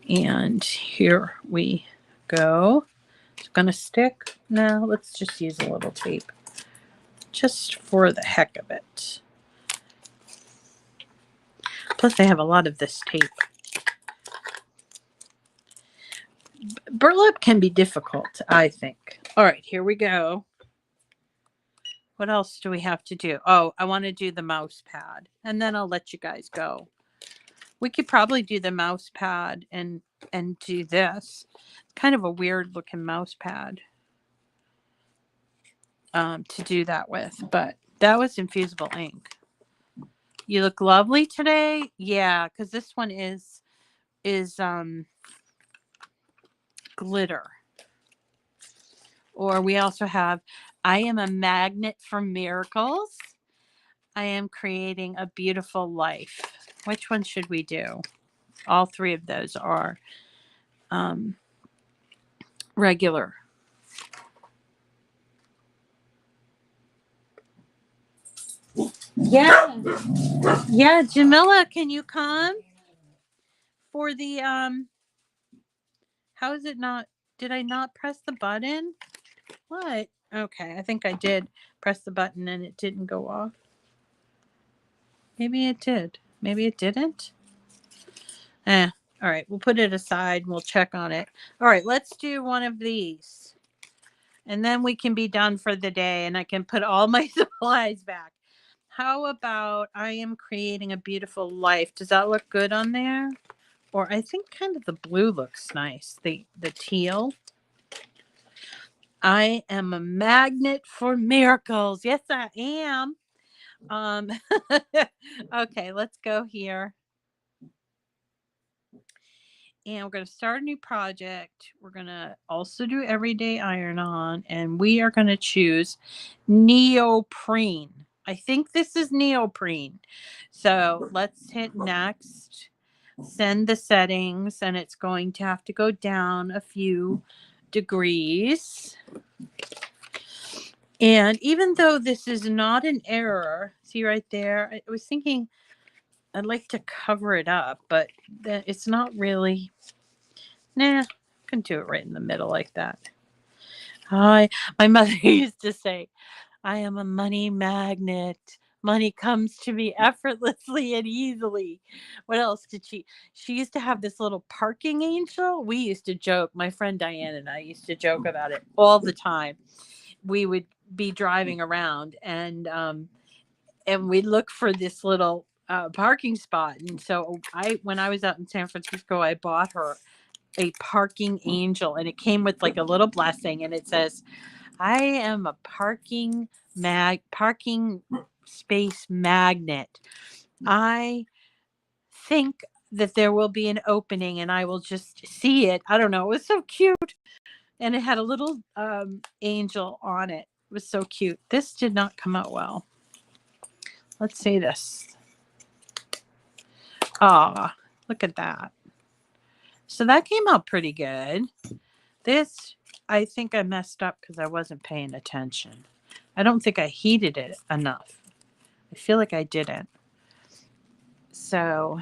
And here we go. It's going to stick. Now let's just use a little tape just for the heck of it. Plus, I have a lot of this tape. Burlap can be difficult, I think. All right, here we go. What else do we have to do? Oh, I want to do the mouse pad, and then I'll let you guys go. We could probably do the mouse pad and do this. It's kind of a weird looking mouse pad to do that with, but that was infusible ink. You look lovely today. Yeah, because this one is glitter. Or we also have, I am a magnet for miracles. I am creating a beautiful life. Which one should we do? All three of those are regular. Yeah. Yeah, Jamila, can you come for the how is it not, did I not press the button? What? Okay, I think I did press the button and it didn't go off. Maybe it did. Maybe it didn't. All right, we'll put it aside and we'll check on it. All right, let's do one of these. And then we can be done for the day and I can put all my supplies back. How about I am creating a beautiful life? Does that look good on there? Or I think kind of the blue looks nice. The teal. I am a magnet for miracles. Yes, I am. Okay, let's go here. and we're going to start a new project. We're going to also do everyday iron on, and we are going to choose neoprene. I think this is neoprene. So let's hit next, send the settings, and it's going to have to go down a few degrees. And even though this is not an error, see right there, I was thinking I'd like to cover it up, but it's not really. Nah, I can do it right in the middle like that. My mother used to say, I am a money magnet. Money comes to me effortlessly and easily. What else did she used to have this little parking angel. We used to joke, my friend Diane and I used to joke about it all the time. We would be driving around and we'd look for this little parking spot. And so when I was out in San Francisco, I bought her a parking angel, and it came with like a little blessing, and it says, I am a parking space magnet. I think that there will be an opening and I will just see it. I don't know. It was so cute. And it had a little angel on it. It was so cute. This did not come out well. Let's see this. Ah, look at that. So that came out pretty good. This, I think I messed up because I wasn't paying attention. I don't think I heated it enough. I feel like I didn't. So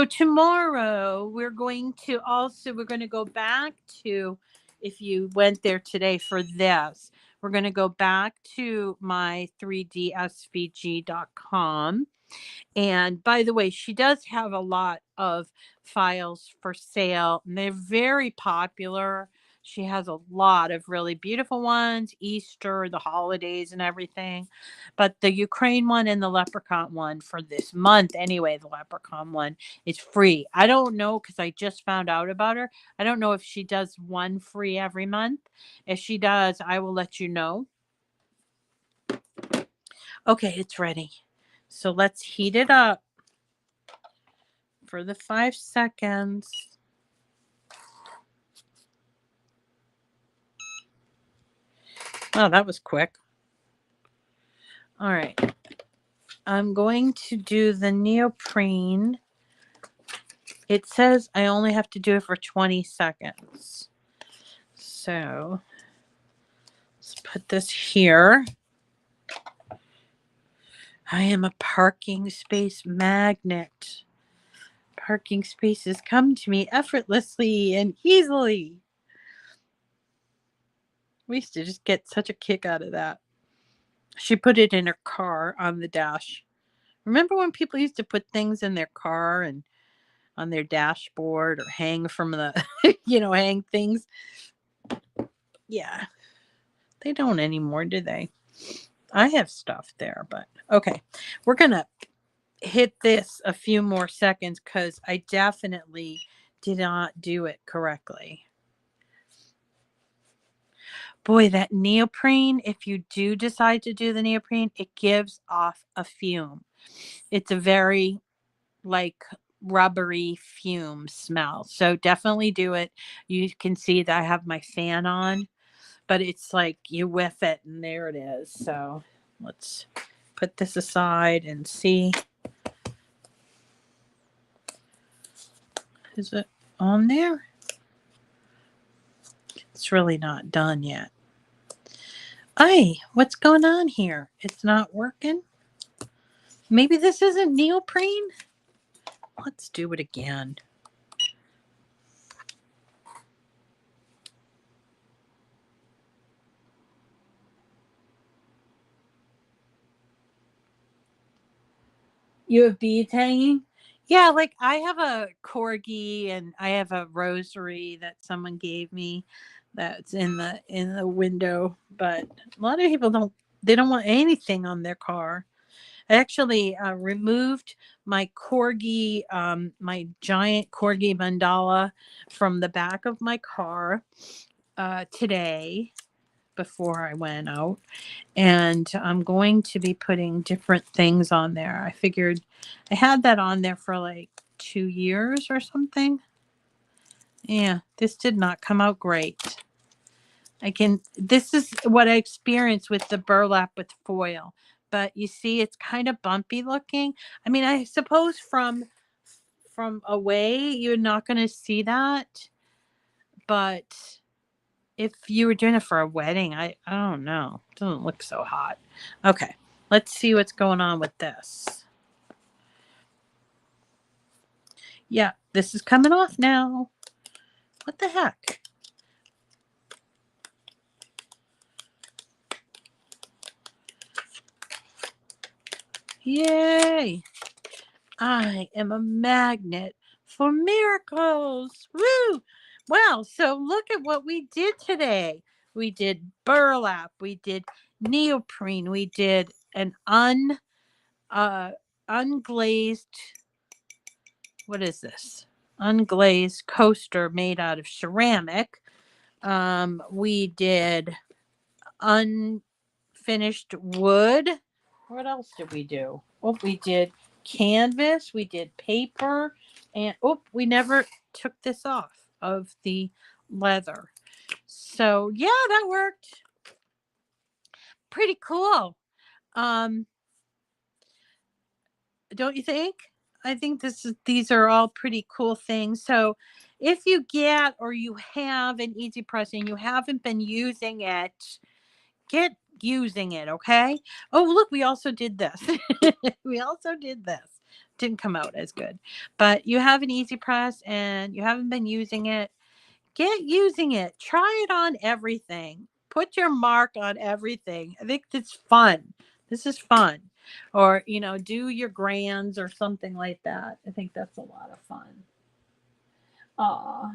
tomorrow we're going to go back to, if you went there today for this, we're going to go back to my 3dsvg.com. And by the way, she does have a lot of files for sale, and they're very popular. She has a lot of really beautiful ones, Easter, the holidays, and everything. But the Ukraine one and the leprechaun one for this month, anyway, the leprechaun one is free. I don't know, because I just found out about her. I don't know if she does one free every month. If she does, I will let you know. Okay, it's ready. So let's heat it up for the 5 seconds. Oh, that was quick. All right. I'm going to do the neoprene. It says I only have to do it for 20 seconds. So let's put this here. I am a parking space magnet. Parking spaces come to me effortlessly and easily. We used to just get such a kick out of that. She put it in her car on the dash. Remember when people used to put things in their car and on their dashboard or hang from the, hang things? Yeah. They don't anymore, do they? I have stuff there, but okay. We're going to hit this a few more seconds because I definitely did not do it correctly. Boy, that neoprene, if you do decide to do the neoprene, it gives off a fume. It's a very rubbery fume smell. So definitely do it. You can see that I have my fan on, but it's like you whiff it and there it is. So let's put this aside and see. Is it on there? It's really not done yet. Hey, what's going on here? It's not working. Maybe this isn't neoprene. Let's do it again. You have beads hanging? Yeah, like I have a corgi and I have a rosary that someone gave me that's in the window, but a lot of people don't want anything on their car. I actually removed my corgi, my giant corgi mandala from the back of my car today before I went out. And I'm going to be putting different things on there. I figured I had that on there for like 2 years or something. Yeah, this did not come out great. This is what I experienced with the burlap with foil. But you see, it's kind of bumpy looking. I mean, I suppose from away, you're not going to see that. But if you were doing it for a wedding, I don't know. It doesn't look so hot. Okay, let's see what's going on with this. Yeah, this is coming off now. What the heck? Yay! I am a magnet for miracles. Woo! Well, so look at what we did today. We did burlap. We did neoprene. We did an unglazed. What is this? Unglazed coaster made out of ceramic. We did unfinished wood. What else did we do? Oh, we did canvas, we did paper, and we never took this off of the leather. So yeah, that worked. Pretty cool. Don't you think? I think these are all pretty cool things. So if you get or you have an EasyPress and you haven't been using it, get using it, okay? Oh, look, we also did this. We also did this. Didn't come out as good. But you have an EasyPress and you haven't been using it, get using it. Try it on everything. Put your mark on everything. I think it's fun. This is fun. Or, do your grands or something like that. I think that's a lot of fun. Aw.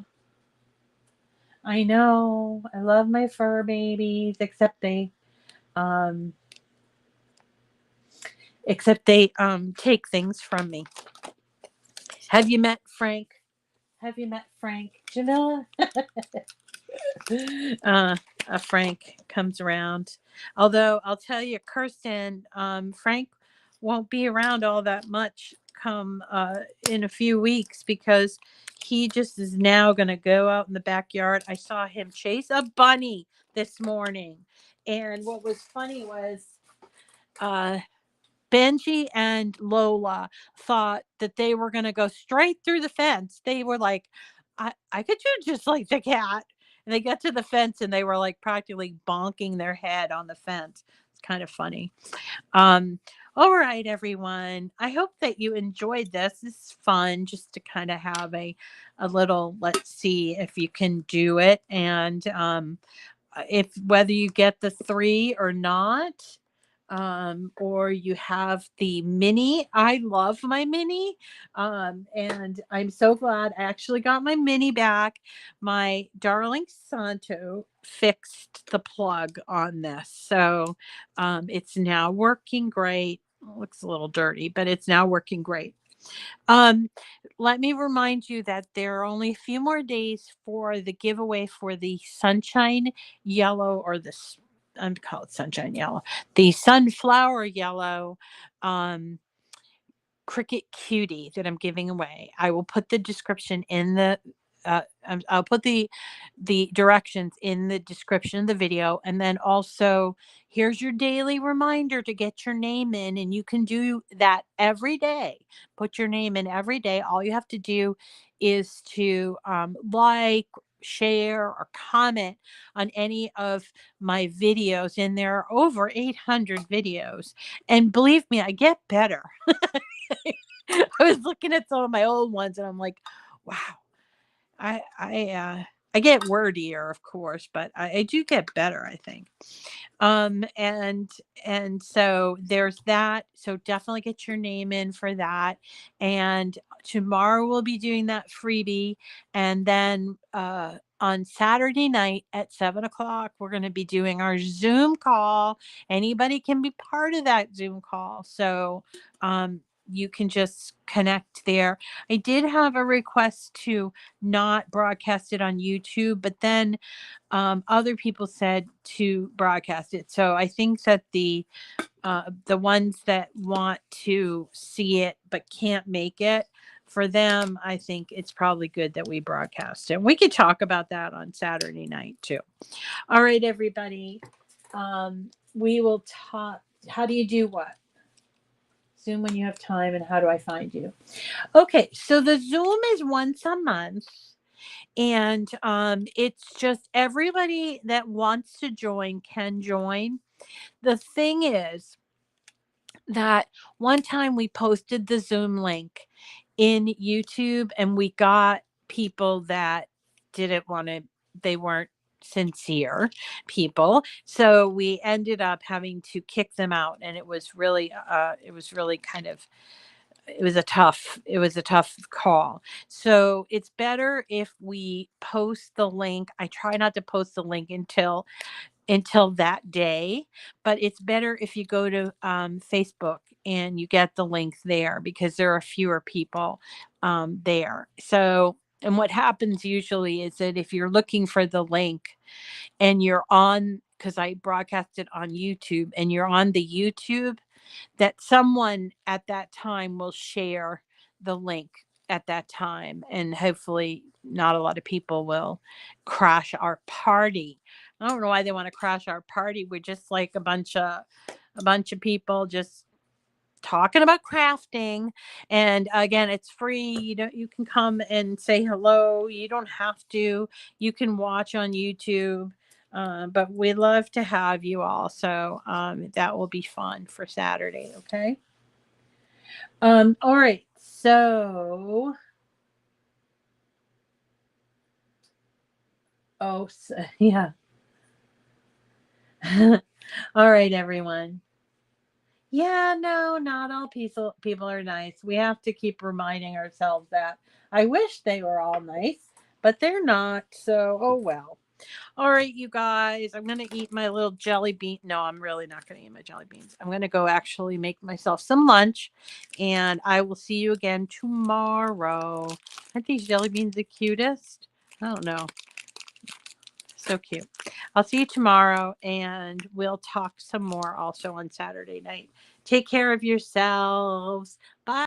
I know. I love my fur babies, except they take things from me. Have you met Frank? Jamila? Frank comes around. Although I'll tell you, Kirsten, Frank won't be around all that much come in a few weeks because he just is now going to go out in the backyard. I saw him chase a bunny this morning. And what was funny was Benji and Lola thought that they were going to go straight through the fence. They were like, I could do just like the cat. And they got to the fence and they were like practically bonking their head on the fence. It's kind of funny. All right, everyone. I hope that you enjoyed this. This is fun just to kind of have a little, let's see if you can do it. And if whether you get the 3 or not, or you have the mini. I love my mini. And I'm so glad I actually got my mini back. My darling Santo fixed the plug on this. So it's now working great. It looks a little dirty, but it's now working great. Let me remind you that there are only a few more days for the giveaway for the Sunshine Yellow, or I'm going to call it Sunshine Yellow, the Sunflower Yellow Cricut Cutie that I'm giving away. I will put the description in the I'll put the directions in the description of the video. And then also here's your daily reminder to get your name in, and you can do that every day. Put your name in every day. All you have to do is to like, share, or comment on any of my videos. And there are over 800 videos. And believe me, I get better. I was looking at some of my old ones and I'm like, wow. I get wordier, of course, but I do get better, I think. And so there's that. So definitely get your name in for that. And tomorrow we'll be doing that freebie. And then on Saturday night at 7:00, we're going to be doing our Zoom call. Anybody can be part of that Zoom call. So you can just connect there. I did have a request to not broadcast it on YouTube, but then other people said to broadcast it. So I think that the ones that want to see it but can't make it, for them, I think it's probably good that we broadcast it. We could talk about that on Saturday night too. All right, everybody. We will talk. How do you do what? Zoom when you have time, and how do I find you? Okay, so the Zoom is once a month, and it's just everybody that wants to join can join. The thing is that one time we posted the Zoom link in YouTube, and we got people that didn't want to, they weren't sincere people, so we ended up having to kick them out, and it was really kind of, it was a tough call. So it's better if we post the link. I try not to post the link until that day, but it's better if you go to Facebook and you get the link there, because there are fewer people there. So, and what happens usually is that if you're looking for the link and you're on, because I broadcast it on YouTube, and you're on the YouTube, that someone at that time will share the link at that time, and hopefully not a lot of people will crash our party. I don't know why they want to crash our party. We're just like a bunch of people just talking about crafting. And again, it's free. You can come and say hello. You don't have to. You can watch on YouTube. But we love to have you all. So that will be fun for Saturday. Okay. All right. So, yeah. All right, everyone. Yeah, no, not all people are nice. We have to keep reminding ourselves that. I wish they were all nice, but they're not. So, oh well. All right, you guys, I'm going to eat my little jelly bean. No, I'm really not going to eat my jelly beans. I'm going to go actually make myself some lunch, and I will see you again tomorrow. Aren't these jelly beans the cutest? I don't know. So cute. I'll see you tomorrow, and we'll talk some more also on Saturday night. Take care of yourselves.